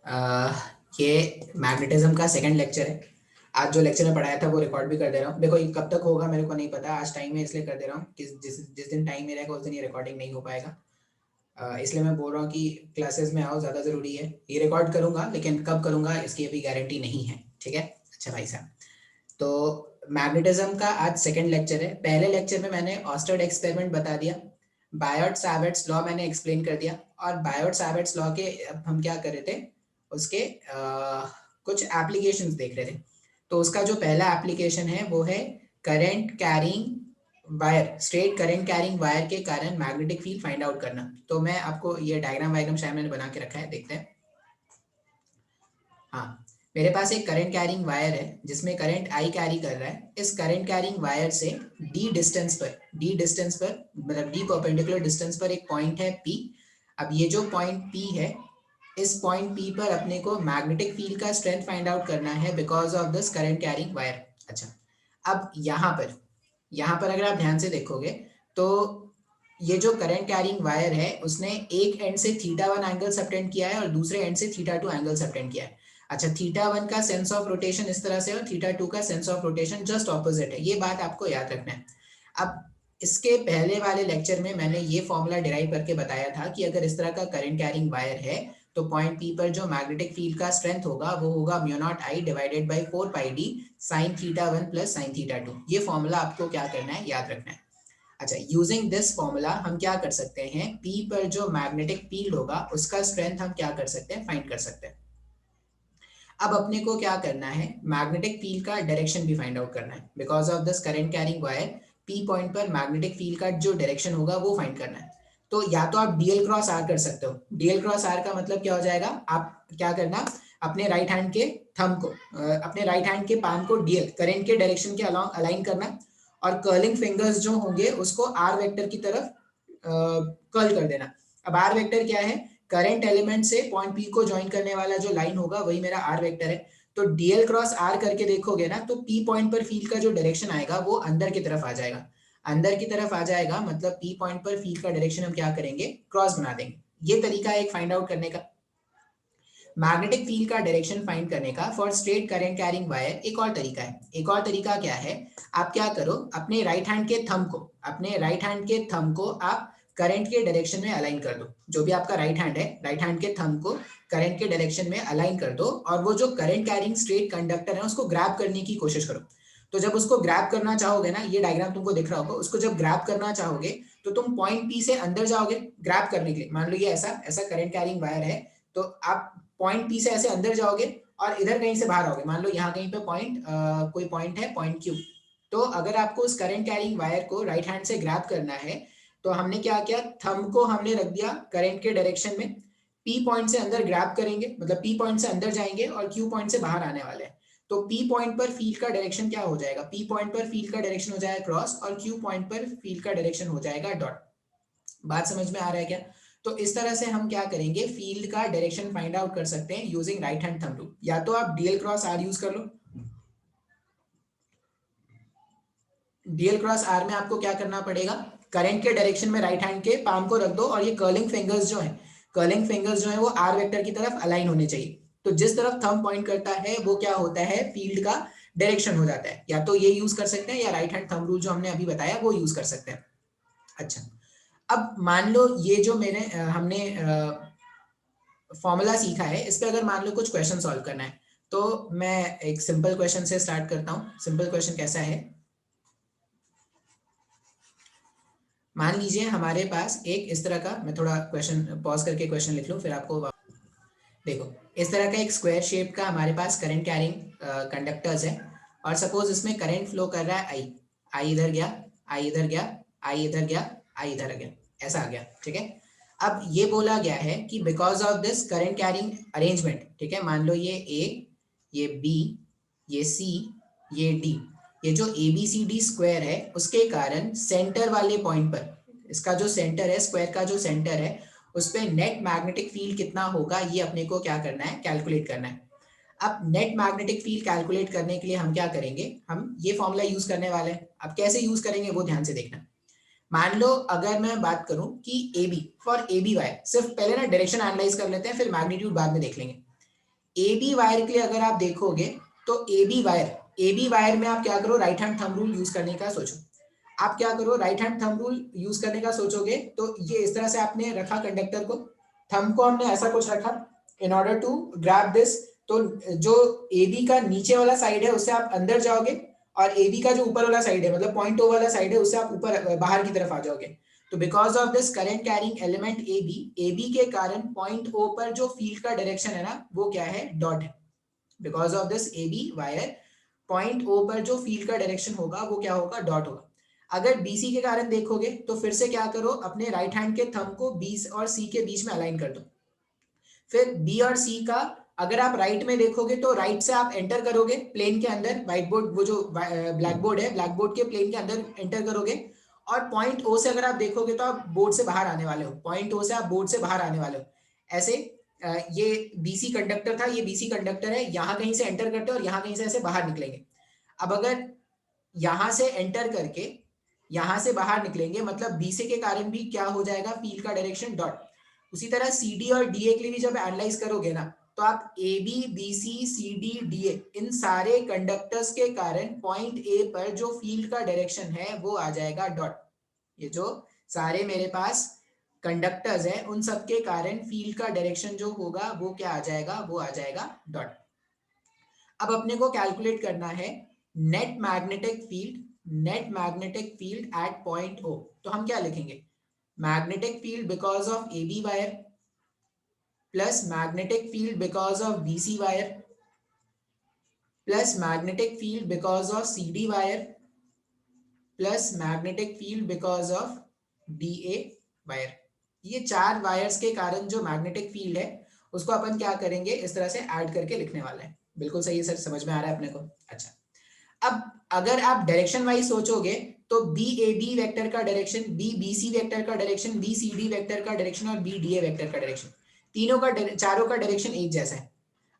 अह, ये मैग्नेटिज्म का second lecture है। आज जो लेक्चर में पढ़ाया था वो रिकॉर्ड भी कर दे रहा हूँ। देखो ये कब तक होगा मेरे को नहीं पता, आज टाइम है इसलिए कर दे रहा हूँ कि जिस जिस दिन टाइम मिलेगा उस दिन ये रिकॉर्डिंग नहीं हो पाएगा। इसलिए मैं बोल रहा हूँ कि क्लासेस में आओ, ज़्यादा ज़रूरी है। ये रिकॉर्ड करूँगा लेकिन कब करूँगा इसकी अभी गारंटी नहीं है, ठीक है। अच्छा भाई साहब, तो मैग्नेटिज्म का आज सेकंड लेक्चर है। पहले लेक्चर में मैंने ऑस्टर्ड एक्सपेरिमेंट बता दिया, बायोट-सैवर्ट्स लॉ मैंने एक्सप्लेन कर दिया, और बायोट-सैवर्ट्स लॉ के अब हम क्या कर रहे थे, उसके कुछ एप्लीकेशंस देख रहे थे। तो उसका जो पहला एप्लीकेशन है वो है current carrying wire, straight current carrying wire के कारण मैग्नेटिक फील्ड फाइंड आउट करना। तो मैं आपको ये डायग्राम वायग्राम शायद मैंने बना के रखा है, देखते हैं। हाँ, मेरे पास एक करंट कैरिंग वायर है जिसमें करंट आई कैरी कर रहा है। इस करंट कैरिंग वायर से डी डिस्टेंस पर मतलब डी परपेंडिकुलर डिस्टेंस पर एक पॉइंट है पी। अब ये जो पॉइंट पी है, इस पॉइंट पी पर अपने को मैग्नेटिक फील्ड का स्ट्रेंथ फाइंड आउट करना है because of this current carrying wire. अच्छा, अब यहाँ पर अगर आप ध्यान से देखोगे तो ये जो करंट कैरिंग वायर है उसने एक एंड से θ1 एंगल सबटेंड किया है और दूसरे एंड से θ2 एंगल सबटेंड किया है। अच्छा, θ1 का सेंस ऑफ रोटेशन इस तरह से और θ2 का sense of rotation just opposite है, ये बात आपको याद रखना है। अब इसके पहले वाले लेक्चर में मैंने ये फॉर्मूला डिराइव करके बताया था कि अगर इस तरह का करंट कैरिंग वायर है तो पॉइंट पी पर जो मैग्नेटिक फील्ड का स्ट्रेंथ होगा वो होगा μ0 I divided by 4 pi d sin θ1 plus sin θ2। ये फॉर्मूला आपको क्या करना है, याद रखना है। अच्छा, यूजिंग दिस फॉर्मूला हम क्या कर सकते हैं, P पर जो मैग्नेटिक फील्ड होगा उसका स्ट्रेंथ हम क्या कर सकते हैं, फाइंड कर सकते हैं। अब अपने को क्या करना है, मैग्नेटिक फील्ड का डायरेक्शन भी फाइंड आउट करना है। Because of this current carrying wire P point पर मैग्नेटिक फील्ड का जो डायरेक्शन होगा वो फाइंड करना है। तो या तो आप डीएल क्रॉस आर कर सकते हो। डीएल क्रॉस आर का मतलब क्या हो जाएगा, आप क्या करना, अपने राइट हैंड के थंब को अपने राइट हैंड के पाम को डीएल करंट के डायरेक्शन के अलॉन्ग अलाइन करना, और कर्लिंग फिंगर्स जो होंगे उसको आर वेक्टर की तरफ कर्ल कर देना। अब आर वेक्टर क्या है, करंट एलिमेंट से पॉइंट पी को ज्वाइन करने वाला जो लाइन होगा वही मेरा आर वेक्टर है। तो डीएल क्रॉस आर करके देखोगे ना तो पी पॉइंट पर फील्ड का जो डायरेक्शन आएगा वो अंदर की तरफ आ जाएगा। अंदर की तरफ आ जाएगा मतलब पी पॉइंट पर फील्ड का डायरेक्शन हम क्या करेंगे, क्रॉस बना देंगे। ये तरीका है एक फाइंड आउट करने का। मैग्नेटिक फील्ड का डायरेक्शन फाइंड करने का for straight current carrying wire एक और तरीका है। एक और तरीका क्या है, आप क्या करो, अपने राइट हैंड के थंब को आप करंट के डायरेक्शन में अलाइन कर दो। जो भी आपका राइट हैंड है, राइट हैंड के थंब को करंट के डायरेक्शन में अलाइन कर दो, और वो जो करंट कैरिंग स्ट्रेट कंडक्टर है उसको ग्रैब करने की कोशिश करो। तो जब उसको ग्रैब करना चाहोगे ना, ये डायग्राम तुमको दिख रहा होगा, उसको जब ग्रैब करना चाहोगे तो तुम पॉइंट पी से अंदर जाओगे ग्रैब करने के लिए। मान लो ये ऐसा ऐसा करंट कैरिंग वायर है, तो आप पॉइंट पी से ऐसे अंदर जाओगे और इधर कहीं से बाहर आओगे। मान लो यहाँ कहीं पे कोई पॉइंट है, पॉइंट क्यू। तो अगर आपको उस करंट कैरिंग वायर को राइट हैंड से ग्रैब करना है तो हमने क्या किया, थंब को हमने रख दिया करंट के डायरेक्शन में, पी पॉइंट से अंदर ग्रैब करेंगे, मतलब पी पॉइंट से अंदर जाएंगे और क्यू पॉइंट से बाहर आने वाले हैं। तो पी पॉइंट पर फील्ड का डायरेक्शन क्या हो जाएगा, पी पॉइंट पर फील्ड का डायरेक्शन हो जाएगा क्रॉस, और क्यू पॉइंट पर फील्ड का डायरेक्शन हो जाएगा डॉट। बात समझ में आ रहा है क्या? तो इस तरह से हम क्या करेंगे, फील्ड का डायरेक्शन फाइंड आउट कर सकते हैं using right hand thumb rule. या तो आप डीएल क्रॉस आर यूज कर लो। डीएल क्रॉस आर में आपको क्या करना पड़ेगा, करंट के डायरेक्शन में राइट हैंड के पाम को रख दो, और ये कर्लिंग फिंगर्स जो है वो आर वेक्टर की तरफ अलाइन होने चाहिए। तो जिस तरफ थंब पॉइंट करता है वो क्या होता है, फील्ड का डायरेक्शन हो जाता है। या तो ये यूज कर सकते हैं या राइट हैंड थंब रूल जो हमने अभी बताया वो यूज कर सकते हैं। अच्छा, अब मान लो ये जो हमने फॉर्मूला सीखा है, इस पे अगर मान लो कुछ क्वेश्चन सॉल्व करना है, तो मैं एक सिंपल क्वेश्चन से स्टार्ट करता हूँ। सिंपल क्वेश्चन कैसा है, मान लीजिए हमारे पास एक इस तरह का, मैं थोड़ा क्वेश्चन पॉज करके क्वेश्चन लिख लूँ फिर आपको देखो। इस तरह का एक स्क्वायर शेप का हमारे पास करंट कैरिंग कंडक्टर्स है, और सपोज इसमें करंट फ्लो कर रहा है आई। आई इधर गया, आई इधर गया, आई इधर गया, आई इधर गया, ऐसा आ गया, ठीक है। अब ये बोला गया है कि because of this current carrying arrangement, ठीक है, मान लो ये ए, ये बी, ये सी, ये डी, ये जो A B C D square है उसके कारण सेंटर वाले पॉइंट पर, इसका जो सेंटर है, स्क्वायर का जो सेंटर है उस पर नेट मैग्नेटिक फील्ड कितना होगा, ये अपने को क्या करना है, कैलकुलेट करना है। अब नेट मैग्नेटिक फील्ड कैलकुलेट करने के लिए हम क्या करेंगे, हम ये फॉर्मूला यूज करने वाले हैं। अब कैसे यूज करेंगे वो ध्यान से देखना। मान लो अगर मैं बात करूं कि A B, for A B Y, सिर्फ पहले ना डायरेक्शन एनालाइज कर लेते हैं फिर मैग्नीट्यूड बाद में देख लेंगे। ए बी वायर के लिए अगर आप देखोगे तो ए बी वायर में आप क्या करो, right hand thumb rule use करने का सोचो। आप क्या करो, right hand thumb rule use करने का सोचोगे तो ये इस तरह से आपने रखा कंडक्टर को, थंब को हमने ऐसा कुछ रखा in order to grab this. तो जो ए बी का नीचे वाला साइड है उससे आप अंदर जाओगे, और ए बी का जो ऊपर वाला साइड है मतलब पॉइंट ओ वाला साइड है उससे आप ऊपर बाहर की तरफ आ जाओगे। तो because of this current carrying element A B के कारण पॉइंट ओ पर जो फील्ड का डायरेक्शन है ना वो क्या है, डॉट है। Because of this A B wire point O पर जो फील्ड का डायरेक्शन होगा वो क्या होगा, डॉट होगा। अगर बीसी के कारण देखोगे तो फिर से क्या करो, अपने राइट हैंड के थंब को बी और सी के बीच में अलाइन कर दो। फिर बी और सी का अगर आप राइट में देखोगे तो राइट से आप एंटर करोगे प्लेन के अंदर, व्हाइट बोर्ड वो जो ब्लैक बोर्ड है, ब्लैक बोर्ड के प्लेन के अंदर एंटर करोगे। और पॉइंट ओ से अगर आप देखोगे तो आप बोर्ड से बाहर आने वाले हो, पॉइंट ओ से आप बोर्ड से बाहर आने वाले हो। ऐसे ये बीसी कंडक्टर था, ये बीसी कंडक्टर है, यहाँ कहीं से एंटर करते हैं और यहाँ कहीं से ऐसे बाहर निकलेंगे। अब अगर यहां से एंटर करके यहां से बाहर निकलेंगे मतलब बीसी के कारण भी क्या हो जाएगा, फील्ड का डायरेक्शन डॉट। उसी तरह सी डी और डी ए के लिए भी जब एनालाइज करोगे ना तो आप A B B C C D D A इन सारे कंडक्टर्स के कारण पॉइंट ए पर जो फील्ड का डायरेक्शन है वो आ जाएगा डॉट। ये जो सारे मेरे पास कंडक्टर्स हैं उन सब के कारण फील्ड का डायरेक्शन जो होगा वो क्या आ जाएगा, वो आ जाएगा डॉट। अब अपने को कैलकुलेट करना है net magnetic field at point O. तो हम क्या लिखेंगे, magnetic field because of A B wire plus magnetic field because of B C wire plus magnetic field because of C D wire plus magnetic field because of D A wire. ये चार wires के कारण जो magnetic field है उसको अपन क्या करेंगे, इस तरह से ऐड करके लिखने वाले हैं। बिल्कुल सही है सर, समझ में आ रहा है अपने को। अच्छा, अब अगर आप डायरेक्शन वाइज सोचोगे तो बी ए बी वेक्टर का direction, B B C vector का direction, B C D vector का डायरेक्शन और बी डी ए वेक्टर का डायरेक्शन, तीनों का चारों का डायरेक्शन एक जैसा है।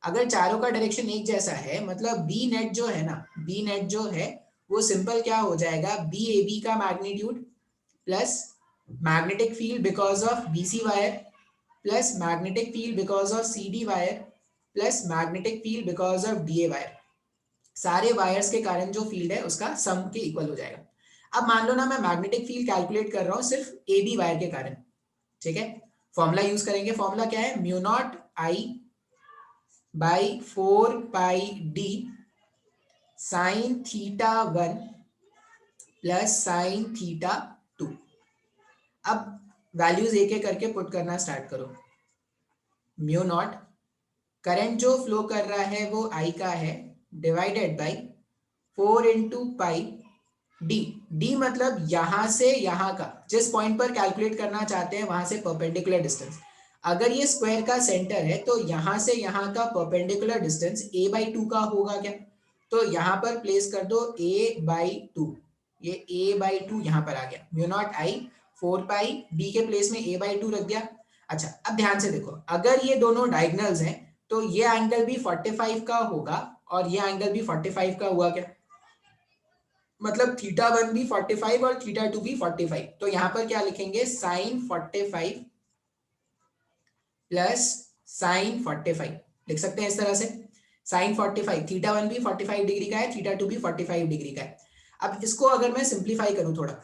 अगर चारों का डायरेक्शन एक जैसा है मतलब बी नेट जो है ना, बी नेट जो है वो सिंपल क्या हो जाएगा, बी ए बी का magnitude plus magnetic field because of B C wire plus magnetic field because of C D wire plus magnetic field because of D A wire. सारे wires के कारण जो फील्ड है उसका सम के इक्वल हो जाएगा। अब मान लो ना मैं मैग्नेटिक फील्ड कैलकुलेट कर रहा हूं सिर्फ ए बी वायर के कारण, ठीक है। फॉर्मूला यूज करेंगे, फॉर्मूला क्या है, mu naught I by 4 pi D sine theta 1 plus sine theta 2। अब वैल्यूज एक एक करके पुट करना स्टार्ट करो। म्यू नॉट, करंट जो फ्लो कर रहा है वो आई का है, divided by 4 into pi D. D मतलब यहां से यहां का, जिस पॉइंट पर कैलकुलेट करना चाहते हैं वहां से परपेंडिकुलर डिस्टेंस। अगर ये स्क्वायर का सेंटर है तो यहां से यहां का परपेंडिकुलर डिस्टेंस a बाई 2 का होगा क्या, तो यहां पर प्लेस कर दो a बाई 2। ये a बाई 2 यहां पर आ गया, म्यू नॉट आई 4 पाई डी के प्लेस में a बाई 2 रख दिया। अच्छा, अब ध्यान से देखो, अगर ये दोनों डायगोनल्स हैं तो ये एंगल भी 45 का होगा और ये एंगल भी 45 का हुआ क्या, मतलब थीटा 1 भी 45 और थीटा 2 भी 45। तो यहां पर क्या लिखेंगे, साइन 45 प्लस साइन 45 लिख सकते हैं इस तरह से। साइन 45, थीटा 1 भी 45 डिग्री का है, थीटा 2 भी 45 डिग्री का है। अब इसको अगर मैं सिंप्लीफाई करूं थोड़ा,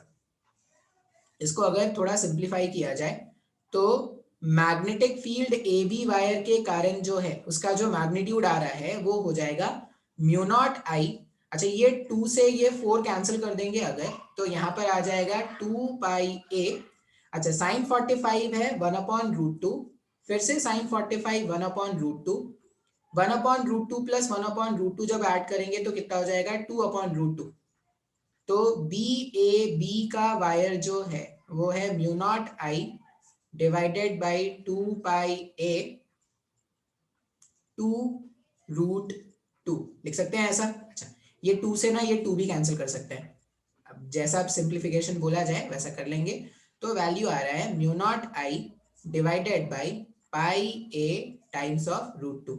इसको अगर थोड़ा सिंप्लीफाई किया जाए तो magnetic field A B wire के कारण जो है उसका जो मैग्नीट्यूड आ रहा है वो हो जाएगा म्यू नॉट आई। अच्छा, ये 2 से ये 4 कैंसिल कर देंगे अगर, तो यहाँ पर आ जाएगा 2 पाई ए। अच्छा, साइन 45 है 1/√2, फिर से साइन 45 1/√2, 1/√2 प्लस 1/√2 जब ऐड करेंगे तो कितना हो जाएगा 2/√2। तो बी ए बी का वायर जो है वो है mu naught I divided by 2 पाई ए 2√2 लिख सकते हैं ऐसा। अच्छा, ये 2 से ना ये 2 भी कैंसिल कर सकते हैं। अब जैसा अब सिंप्लीफिकेशन बोला जाए वैसा कर लेंगे। तो वैल्यू आ रहा है mu naught I divided by pi A times of √2।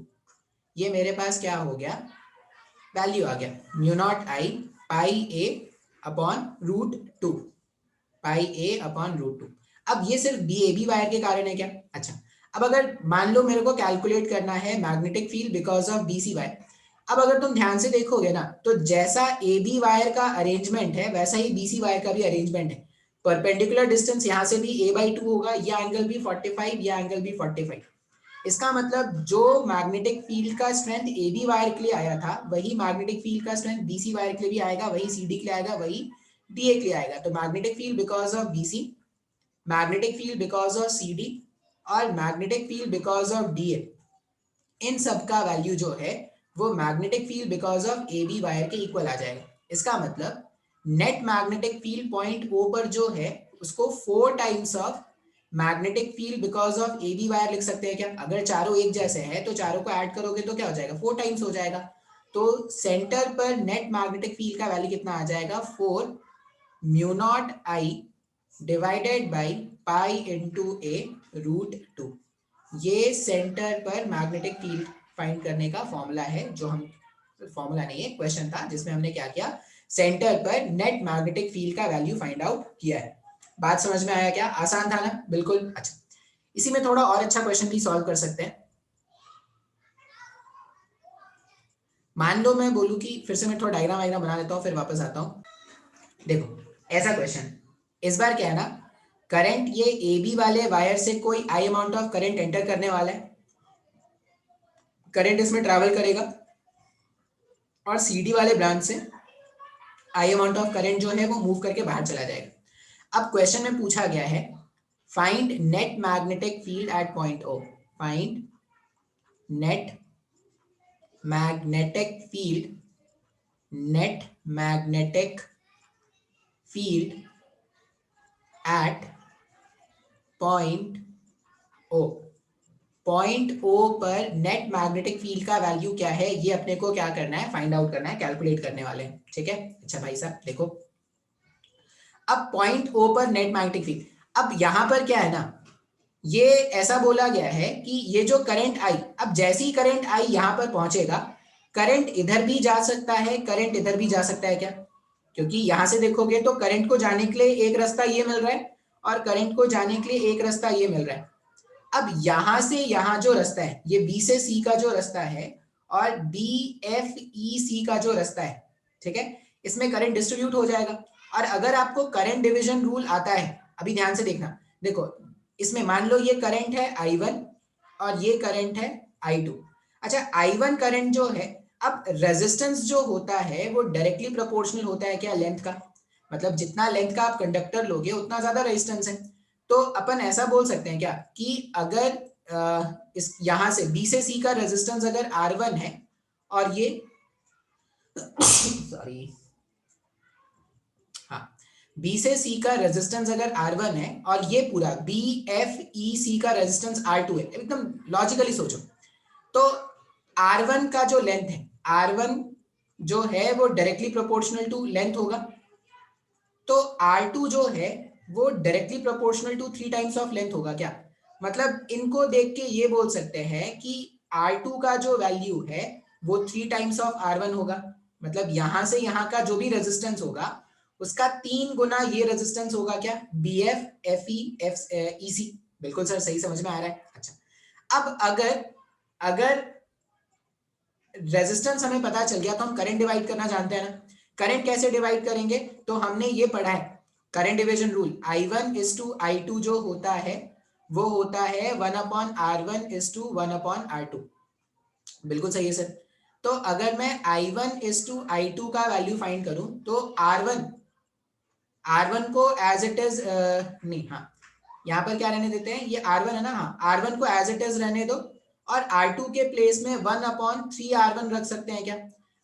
ये मेरे पास क्या हो गया, वैल्यू आ गया म्यू नॉट आई पाई ए अपॉन √2, पाई ए अपॉन √2। अब ये सिर्फ बी ए बी वायर के कारण है क्या। अच्छा, अब अगर मान लो मेरे को कैलकुलेट करना है magnetic field because of BC wire, अब अगर तुम ध्यान से देखोगे ना तो जैसा ए बी वायर का अरेंजमेंट है वैसा ही बीसी वायर का भी अरेंजमेंट है। परपेंडिकुलर डिस्टेंस यहाँ से भी a/2 होगा, यह एंगल भी 45, यह एंगल भी 45। इसका मतलब जो मैग्नेटिक फील्ड का स्ट्रेंथ ए बी वायर के लिए आया था वही मैग्नेटिक फील्ड का स्ट्रेंथ बीसी वायर के लिए भी आएगा, वही सीडी के लिए आएगा, वही डीए के लिए आएगा। तो magnetic field because of BC, magnetic field because of CD और magnetic field because of DA, इन सब का वैल्यू जो है वो magnetic field because of A B wire के इक्वल आ जाएगा। इसका मतलब net magnetic field point O पर जो है उसको 4 times of magnetic field because of A B wire लिख सकते हैं क्या? अगर चारों एक जैसे हैं तो चारों को ऐड करोगे तो क्या हो जाएगा? 4 टाइम्स हो जाएगा। तो सेंटर पर नेट मैग्नेटिक फील्ड का वैल्यू कितना आ जाएगा? 4 mu naught I divided by pi into a root 2। ये सेंटर पर मैग्नेटिक फील्ड फाइंड करने का फॉर्मूला है, जो हम फॉर्मूला नहीं है, क्वेश्चन था जिसमें हमने क्या किया, सेंटर पर नेट मैग्नेटिक फील्ड का वैल्यू फाइंड आउट किया है। बात समझ में आया क्या? आसान था ना? बिल्कुल। अच्छा, इसी में थोड़ा और अच्छा क्वेश्चन भी सॉल्व कर सकते हैं। मान लो मैं बोलूं कि फिर से मैं थोड़ा डायग्राम बना लेता हूं फिर वापस आता हूं। देखो ऐसा क्वेश्चन, इस बार क्या है ना, करंट ये ए बी वाले वायर से कोई आई अमाउंट ऑफ करंट एंटर करने वाला है, करंट इसमें ट्रैवल करेगा और सीडी वाले ब्रांच से आई अमाउंट ऑफ करंट जो है वो मूव करके बाहर चला जाएगा। अब क्वेश्चन में पूछा गया है find net magnetic field at point O, find net magnetic field, net magnetic field at point O. Point O पर नेट मैग्नेटिक फील्ड का वैल्यू क्या है ये अपने को क्या करना है, फाइंड आउट करना है, कैलकुलेट करने वाले हैं। ठीक है, अच्छा भाई साहब देखो, अब पॉइंट ओ पर नेट मैग्नेटिक फील्ड, अब यहां पर क्या है ना, ये ऐसा बोला गया है कि ये जो करंट आई, अब जैसे ही करंट आई यहां पर पहुंचेगा, करंट इधर भी जा सकता है, करंट इधर भी जा सकता है क्या? क्योंकि यहां से देखोगे तो करंट को जाने के लिए एक रास्ता ये मिल रहा है और करंट को जाने के लिए एक रास्ता ये मिल रहा है। अब यहां से यहां जो रास्ता है, ये बी से सी का जो रास्ता है और बी एफ ई सी का जो रास्ता है, ठीक है, इसमें करंट डिस्ट्रीब्यूट हो जाएगा। और अगर आपको करंट डिवीजन रूल आता है, अभी ध्यान से देखना, देखो इसमें मान लो ये करंट है I1 और ये करंट है I2। अच्छा, I1 करंट जो है, अब रेजिस्टेंस जो होता है वो डायरेक्टली प्रोपोर्शनल होता है क्या लेंथ का, मतलब जितना लेंथ का आप कंडक्टर लोगे उतना ज्यादा रेजिस्टेंस है। तो अपन ऐसा बोल सकते हैं क्या कि अगर इस यहां से बी से सी का रेजिस्टेंस अगर R1 है और ये सॉरी हाँ, बी से सी का रेजिस्टेंस अगर R1 है और ये पूरा बी एफ ई सी का रेजिस्टेंस R2 है, एकदम लॉजिकली सोचो, तो R1 का जो लेंथ है, R1 जो है वो डायरेक्टली प्रोपोर्शनल टू लेंथ होगा, तो R2 जो है वो directly proportional to 3 times of length होगा क्या? मतलब इनको देख के ये बोल सकते हैं कि R2 का जो वैल्यू है वो 3 टाइम्स ऑफ R1 होगा, मतलब यहां से यहां का जो भी रेजिस्टेंस होगा उसका 3 गुना ये रेजिस्टेंस होगा क्या? B F F E F E C. बिल्कुल सर, सही समझ में आ रहा है। अच्छा, अब अगर अगर रेजिस्टेंस हमें पता चल गया तो हम करंट डिवाइड करना जानते हैं ना। करंट कैसे डिवाइड करेंगे? तो हमने ये पढ़ा है current division rule, I1 is to I2 जो होता है वो होता है 1/R1 इज टू 1/R2। बिल्कुल सही है सर। तो अगर मैं I1 इज टू I2 का वैल्यू फाइंड करूं तो R1 को एज इट इज नहीं, हाँ यहाँ पर क्या रहने देते हैं, ये R1 है ना, हाँ R1 को एज इट इज रहने दो और R2 के प्लेस में 1/3R1 रख सकते हैं क्या?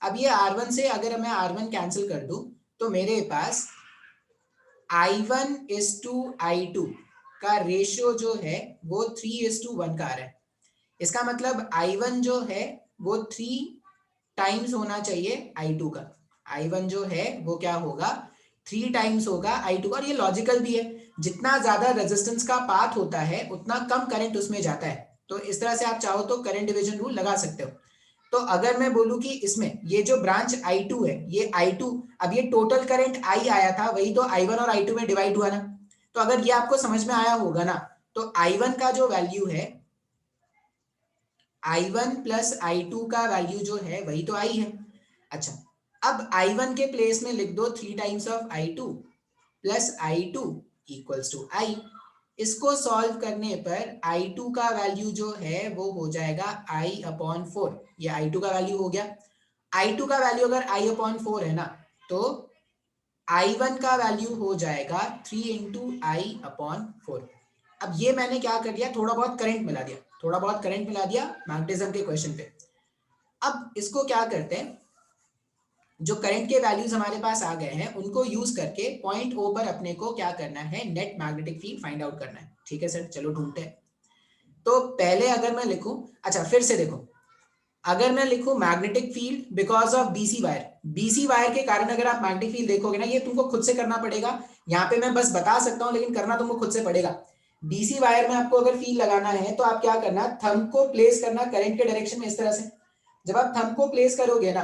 अब ये R1 से अगर मैं R1 कैंसिल कर दूं तो मेरे पास I1 इज टू I2 का रेशियो जो है वो 3:1 का आ रहा है। इसका मतलब I1 जो है वो 3 टाइम्स होना चाहिए I2 का। I1 जो है वो क्या होगा? 3 टाइम्स होगा I2 का। और ये लॉजिकल भी है, जितना ज्यादा रेजिस्टेंस का पाथ होता है उतना कम करंट उसमें जाता है। तो इस तरह से आप चाहो तो करंट डिवीजन रूल लगा सकते हो। तो अगर मैं बोलूं कि इसमें ये जो ब्रांच I2 है, ये I2, अब ये टोटल करंट I आया था वही तो I1 और I2 में डिवाइड हुआ ना। तो अगर ये आपको समझ में आया होगा ना, तो I1 का जो वैल्यू है I1 प्लस I2 का वैल्यू जो है वही तो I है। अच्छा, अब I1 के प्लेस में लिख दो 3 times of I2 plus I2 equals to I। इसको सॉल्व करने पर I2 का वैल्यू जो है वो हो जाएगा I अपॉन 4। ये I2 का वैल्यू हो गया। I2 का वैल्यू अगर I अपॉन 4 है ना, तो I1 का वैल्यू हो जाएगा 3 इंटू आई अपॉन 4। अब ये मैंने क्या कर दिया, थोड़ा बहुत करंट मिला दिया, थोड़ा बहुत करंट मिला दिया मैग्नेटिज्म के क्वेश्चन पे। अब इसको क्या करते हैं, जो करंट के वैल्यूज हमारे पास आ गए हैं उनको यूज करके पॉइंट ओ पर अपने को क्या करना है, net magnetic field find out करना है। ठीक है सर, चलो ढूंढते हैं। तो पहले अगर मैं लिखूं, अच्छा फिर से देखो, अगर मैं लिखूं magnetic field because of BC wire, BC wire के कारण अगर आप मैग्नेटिक फील्ड देखोगे ना, ये तुमको खुद से करना पड़ेगा। यहाँ पे मैं बस बता सकता हूं लेकिन करना तुमको खुद से पड़ेगा। बीसी वायर में आपको अगर फील्ड लगाना है तो आप क्या करना, थंब को प्लेस करना करंट के डायरेक्शन में इस तरह से। जब आप थंब को प्लेस करोगे ना,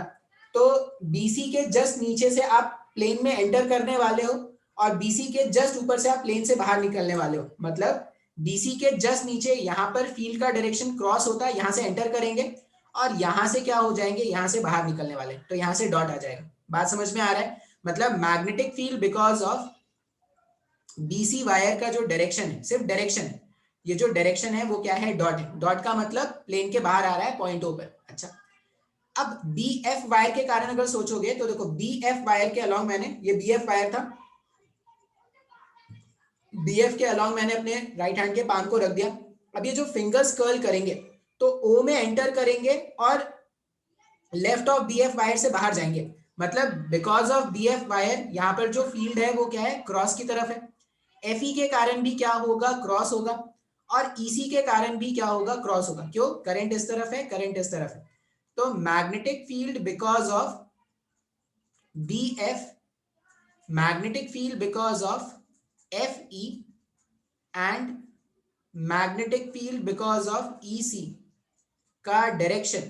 तो बीसी के जस्ट नीचे से आप प्लेन में एंटर करने वाले हो और बीसी के जस्ट ऊपर से आप प्लेन से बाहर निकलने वाले हो। मतलब बीसी के जस्ट नीचे यहाँ पर फील्ड का डायरेक्शन क्रॉस होता है, यहां से एंटर करेंगे और यहां से क्या हो जाएंगे, यहां से बाहर निकलने वाले, तो यहां से डॉट आ जाएगा। बात समझ में आ रहा है? मतलब magnetic field because of BC wire का जो डायरेक्शन है, सिर्फ डायरेक्शन है, ये जो डायरेक्शन है वो क्या है, डॉट है। डॉट का मतलब प्लेन के बाहर आ रहा है पॉइंट ओ पर। अच्छा, अब बी एफ वायर के कारण अगर सोचोगे तो देखो, बी एफ वायर के अलॉन्ग मैंने, ये बी एफ वायर था, बी एफ के अलॉन्ग मैंने अपने राइट हैंड के पाम को रख दिया। अब ये जो फिंगर्स कर्ल करेंगे तो ओ में एंटर करेंगे और left of B F wire से बाहर जाएंगे। मतलब because of B F wire यहाँ पर जो फील्ड है वो क्या है, क्रॉस की तरफ है। एफ ई के कारण भी क्या होगा, क्रॉस होगा। और ईसी के कारण भी क्या होगा, क्रॉस होगा। क्यों, करंट इस तरफ है, करंट इस तरफ है। तो magnetic field because of B F, magnetic field because of F E and magnetic field because of E C का डायरेक्शन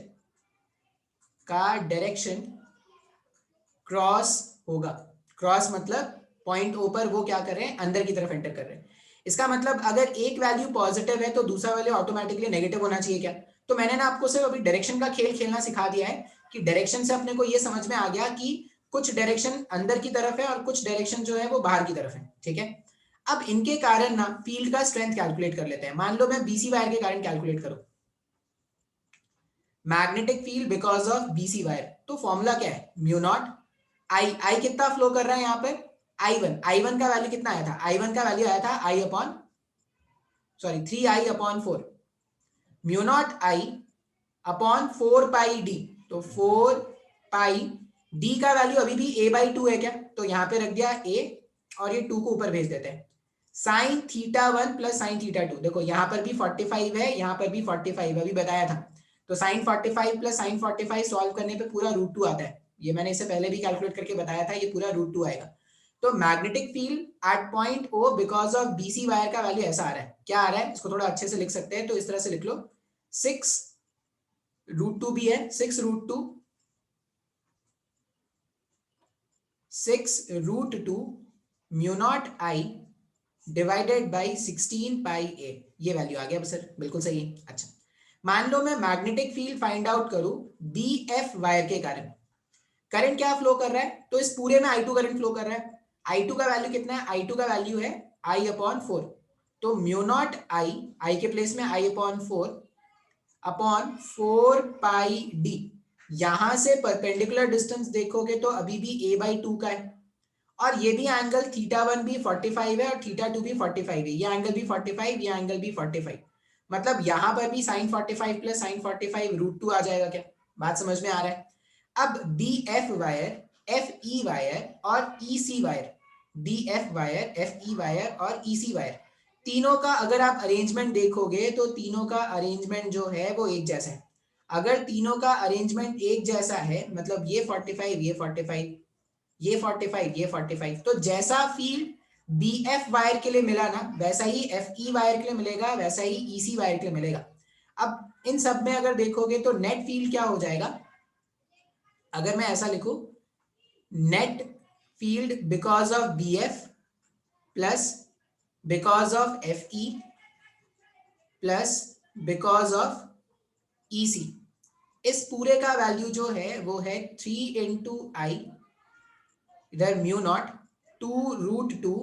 क्रॉस होगा। क्रॉस मतलब पॉइंट ओ पर वो क्या कर रहे हैं, अंदर की तरफ एंटर कर रहे हैं। इसका मतलब अगर एक वैल्यू पॉजिटिव है तो दूसरा वैल्यू ऑटोमेटिकली नेगेटिव होना चाहिए क्या? तो मैंने ना आपको सिर्फ अभी डायरेक्शन का खेल खेलना सिखा दिया है कि डायरेक्शन से अपने को ये समझ में आ गया कि कुछ डायरेक्शन अंदर की तरफ है और कुछ डायरेक्शन जो है वो बाहर की तरफ है। ठीक है, अब इनके कारण ना फील्ड का स्ट्रेंथ कैलकुलेट कर लेते हैं। मान लो मैं बीसी वायर के कारण कैलकुलेट करूं, magnetic field because of BC wire, तो फॉर्मूला क्या है, म्यू नॉट आई कितना फ्लो कर रहा है यहाँ पर, आई वन का वैल्यू कितना आया था, आई वन का वैल्यू आया था आई upon, sorry 3 I upon 4, mu naught I upon 4 pi D. तो 4 पाई डी का वैल्यू अभी भी a/2 है क्या, तो यहाँ पे रख दिया a और ये 2 को ऊपर भेज देते हैं। Sign theta 1 plus sine theta 2, देखो यहाँ पर भी 45 है, यहाँ पर भी 45 अभी बताया था। तो साइन 45 प्लस साइन 45 सॉल्व करने पे पूरा √2 आता है। ये मैंने इससे पहले भी कैलकुलेट करके बताया था, ये पूरा √2 आएगा। तो magnetic field at point O because of BC wire का वैल्यू ऐसा आ रहा है। क्या आ रहा है, इसको थोड़ा अच्छे से लिख सकते हैं, तो इस तरह से लिख लो, 6√2 भी है, 6√2 mu naught I divided by 16 pi a, ये वैल्यू आ गया सर, बिल्कुल सही है। अच्छा, मान लो मैं मैग्नेटिक फील्ड फाइंड आउट करूं बी एफ वायर के कारण, करंट क्या फ्लो कर रहा है, तो इस पूरे में I2 करंट फ्लो कर रहा है। I2 का वैल्यू कितना है, I2 का वैल्यू है I अपॉन 4। तो म्यू नॉट आई के प्लेस में I upon 4 upon 4 pi D. यहां से परपेंडिकुलर डिस्टेंस देखोगे तो अभी भी a/2 का है, और ये भी एंगल θ1 भी 45 है और θ2 भी 45 है। ये एंगल भी 45, ये एंगल भी 45। मतलब यहां पर भी sin 45 प्लस sin 45 √2 आ जाएगा क्या? बात समझ में आ रहा है? अब B F wire, F E wire और E C wire, B F wire, F E wire और ई सी वायर, तीनों का अगर आप अरेंजमेंट देखोगे तो तीनों का अरेंजमेंट जो है वो एक जैसा है। अगर तीनों का अरेंजमेंट एक जैसा है, मतलब ये 45, ये 45, ये 45, ये 45, तो जैसा फील्ड बी एफ वायर के लिए मिला ना, वैसा ही एफ ई वायर के लिए मिलेगा, वैसा ही ई सी वायर के लिए मिलेगा। अब इन सब में अगर देखोगे तो नेट फील्ड क्या हो जाएगा, अगर मैं ऐसा लिखूं, net field because of B F plus because of F E plus because of EC, इस पूरे का वैल्यू जो है वो है 3 इंटू आई इधर म्यू नॉट 2√2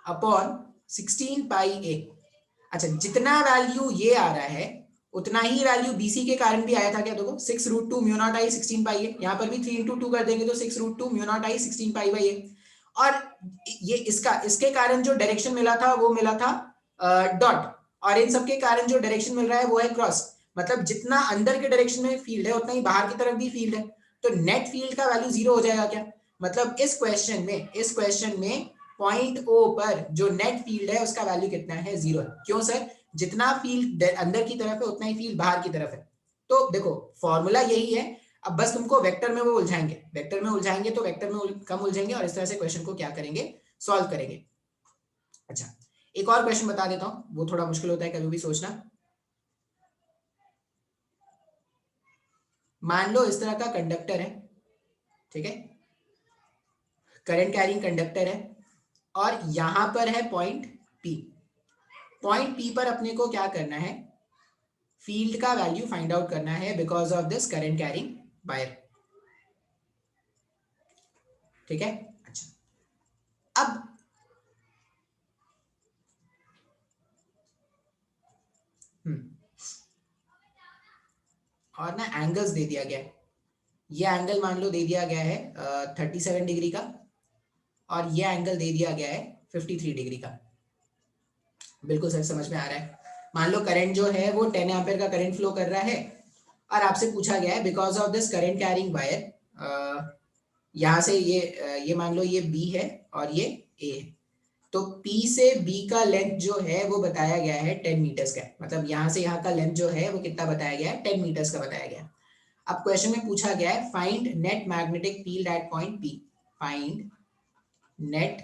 अपॉन 16 पाई ए। अच्छा, जितना वैल्यू ये आ रहा है उतना ही वैल्यू BC के कारण भी आया था क्या? देखो 6√2 म्यू नॉट आई 16 पाई ए, यहाँ पर भी 3 इंटू 2 कर देंगे तो 6√2 mu naught I 16 pi by A. और ये इसके कारण जो डायरेक्शन मिला था वो मिला था डॉट, और इन सब के कारण जो डायरेक्शन मिल रहा है वो है क्रॉस। मतलब जितना अंदर के डायरेक्शन में फील्ड है उतना ही बाहर की तरफ भी फील्ड है, तो नेट फील्ड का वैल्यू 0 हो जाएगा क्या? मतलब इस क्वेश्चन में पॉइंट O पर जो नेट फील्ड है उसका वैल्यू कितना है? 0 है। क्यों सर? जितना फील्ड अंदर की तरफ है उतना ही फील्ड बाहर की तरफ है। तो देखो फॉर्मूला यही है, अब बस तुमको वेक्टर में वो उलझाएंगे, तो वेक्टर में कम उलझेंगे और इस तरह से क्वेश्चन को क्या करेंगे? सॉल्व करेंगे। अच्छा, एक और क्वेश्चन बता देता हूं, वो थोड़ा मुश्किल होता है कभी भी सोचना। मान लो इस तरह का कंडक्टर है, ठीक है, करंट कैरिंग कंडक्टर है, और यहां पर है पॉइंट P। पॉइंट P पर अपने को क्या करना है? फील्ड का वैल्यू फाइंड आउट करना है because of this current carrying wire, ठीक है। अच्छा, अब और ना एंगल्स दे दिया गया है, ये एंगल मान लो दे दिया गया है 37 डिग्री का, और ये एंगल दे दिया गया है 53 डिग्री का। बिल्कुल सर, समझ में आ रहा है। मान लो करंट जो है वो 10 एम्पीयर का करंट फ्लो कर रहा है, और आपसे पूछा गया है because of this current carrying wire, यहाँ से ये मान लो ये B है और ये A है, तो P से B का लेंथ जो है वो बताया गया है 10 मीटर्स का। मतलब यहाँ से यहाँ का लेंथ जो है वो कितना बताया गया है? 10 मीटर्स का बताया गया है। अब क्वेश्चन में पूछा गया है find net magnetic field at point P। Find net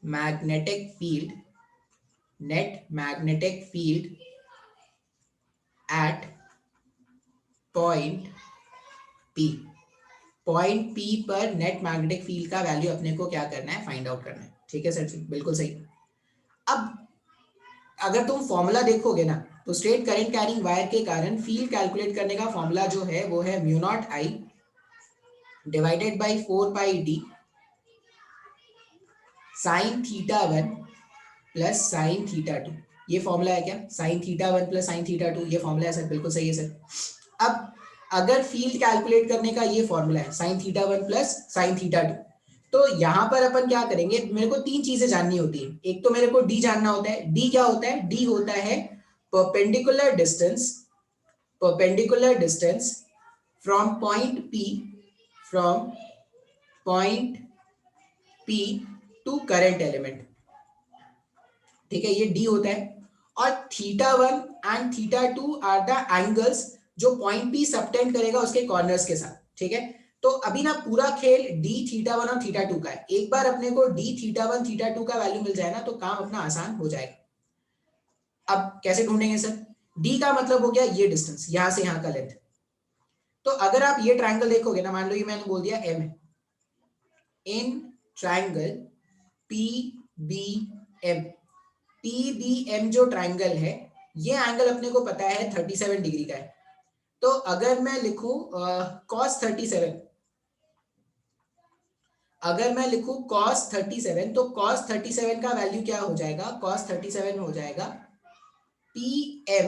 magnetic field at point P। Point P पर नेट मैग्नेटिक फील्ड का वैल्यू अपने को क्या करना है? फाइंड आउट करना है, ठीक है सर, बिल्कुल सही। अब अगर तुम फॉर्मूला देखोगे ना, तो स्ट्रेट करंट कैरिंग वायर के कारण फील्ड कैलकुलेट करने का फॉर्मूला जो है वो है mu naught I divided by 4 pi D sine theta 1 plus sine theta 2। ये फॉर्मूला है क्या? Sign theta 1 plus sine theta 2, ये फॉर्मूला है सर, बिल्कुल सही है सर। अब अगर फील्ड कैलकुलेट करने का ये फॉर्मूला है sign theta 1 plus sine theta 2, तो यहां पर अपन क्या करेंगे? मेरे को 3 चीजें जाननी होती है। एक तो मेरे को डी जानना होता है। डी क्या होता है? डी होता है perpendicular distance from point P to current element, ठीक है, ये डी होता है। और theta 1 and theta 2 are the angles जो पॉइंट P सबटेंड करेगा उसके कॉर्नर्स के साथ, ठीक है। तो अभी ना पूरा खेल डी थीटा 1 और थीटा 2 का है। एक बार अपने को डी थीटा 1 थीटा 2 का वैल्यू मिल जाए ना तो काम अपना आसान हो जाएगा। अब कैसे ढूंढेंगे सर? डी का मतलब हो गया ये डिस्टेंस, यहां से यहां का लेंथ। तो अगर आप ये ट्रायंगल देखोगे ना, मान लो ये मैंने बोल दिया M है, इन ट्रायंगल PBM, PBM जो ट्रायंगल है, ये एंगल अपने को पता है 37 डिग्री का है। तो अगर मैं लिखूं cos 37, अगर मैं लिखूं cos 37, तो cos 37 का वैल्यू क्या हो जाएगा? cos 37 हो जाएगा PM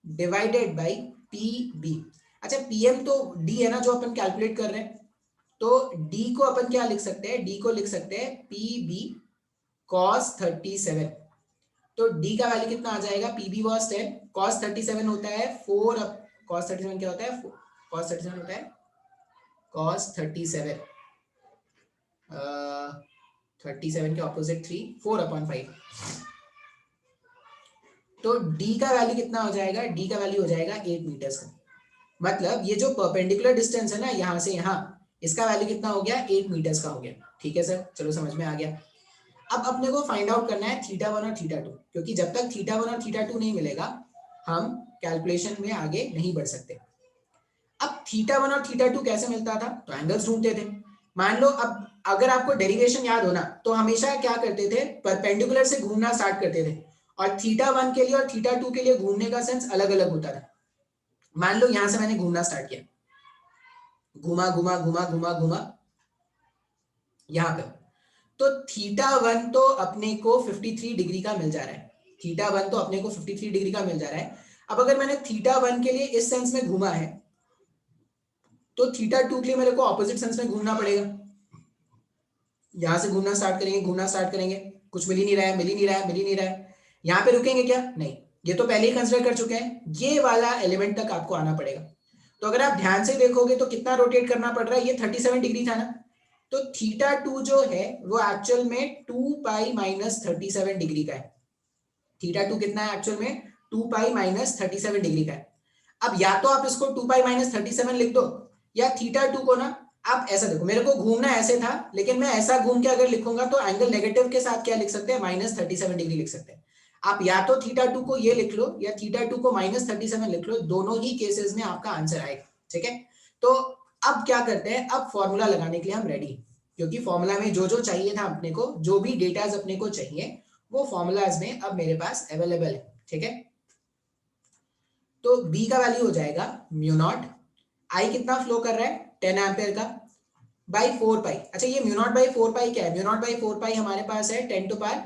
डिवाइडेड बाई PB। अच्छा, PM तो D है ना जो अपन कैलकुलेट कर रहे हैं, तो D को अपन क्या लिख सकते हैं? D को लिख सकते हैं PB cos 37। तो D का वैल्यू कितना आ जाएगा? PB was 10, cos 37 होता है 4, cos 37 क्या होता है? cos 37 होता है cos 37 37 के ऑपोजिट 3, 4/5। तो D का वैल्यू कितना हो जाएगा? D का वैल्यू हो जाएगा 8 मीटर्स का। मतलब ये जो परपेंडिकुलर डिस्टेंस है ना यहां से यहां, इसका वैल्यू कितना हो गया? 8 मीटर्स का हो गया, ठीक है सर, चलो समझ में आ गया। अब अपने को फाइंड आउट करना है थीटा 1 और थीटा 2, क्योंकि जब तक थीटा 1 और थीटा 2 नहीं मिलेगा हम कैलकुलेशन में आगे नहीं बढ़ सकते। अब थीटा 1 और थीटा 2 कैसे मिलता था? तो एंगल्स ढूंढते थे। मान लो अब अगर आपको डेरिवेशन याद हो ना, तो हमेशा क्या करते थे? परपेंडिकुलर से घूमना स्टार्ट करते थे, और थीटा 1 के लिए और थीटा 2 के लिए घूमने का सेंस अलग अलग होता था। मान लो यहां से मैंने घूमना स्टार्ट किया, घुमा घुमा घुमा घुमा घुमा यहां पे, तो थीटा वन तो अपने को 53 डिग्री का मिल जा रहा है, थीटा वन तो अपने को 53 डिग्री का मिल जा रहा है। अब अगर मैंने थीटा वन के लिए इस सेंस में घूमा है, तो थीटा टू के लिए मेरे को ऑपोजिट सेंस में घूमना पड़ेगा। यहां से घूमना स्टार्ट करेंगे, घूमना स्टार्ट करेंगे, कुछ मिल ही नहीं रहा है, मिल ही नहीं रहा है, मिल ही नहीं रहा है। यहां पे रुकेंगे क्या? नहीं, ये तो पहले ही कंसिडर कर चुके हैं, ये वाला एलिमेंट तक आपको आना पड़ेगा। तो अगर आप ध्यान से देखोगे तो कितना रोटेट करना पड़ रहा है, ये 37 डिग्री था ना, तो थीटा टू जो है वो एक्चुअल में 2 पाई माइनस 37 डिग्री का है। थीटा टू कितना है एक्चुअल में? 2 पाई माइनस 37 डिग्री का है। अब या तो आप इसको 2 पाई माइनस 37 लिख दो, या थीटा टू को ना आप ऐसा देखो, मेरे को घूमना ऐसे था, लेकिन मैं ऐसा घूम के अगर लिखूंगा तो एंगल नेगेटिव के साथ क्या लिख सकते हैं? माइनस 37 डिग्री लिख सकते हैं। आप या तो थीटा टू को ये लिख लो या थीटा टू को माइनस 37 लिख लो, दोनों ही केसेस में आपका आंसर आएगा। ठीक है, तो अब क्या करते हैं, अब फॉर्मूला लगाने के लिए हम रेडी, क्योंकि फॉर्मूला में जो जो चाहिए था अपने को, जो भी डेटाज अपने को चाहिए, वो फॉर्मूलाज में अब मेरे पास अवेलेबल है। ठीक है, तो बी का वैल्यू हो जाएगा म्यू नॉट, आई कितना फ्लो कर रहा है? 10 एम्पियर का, बाई 4 पाई। अच्छा, ये म्यू नॉट बाई 4 पाई क्या है? म्यू नॉट बाई 4 पाई हमारे पास है 10 टू पावर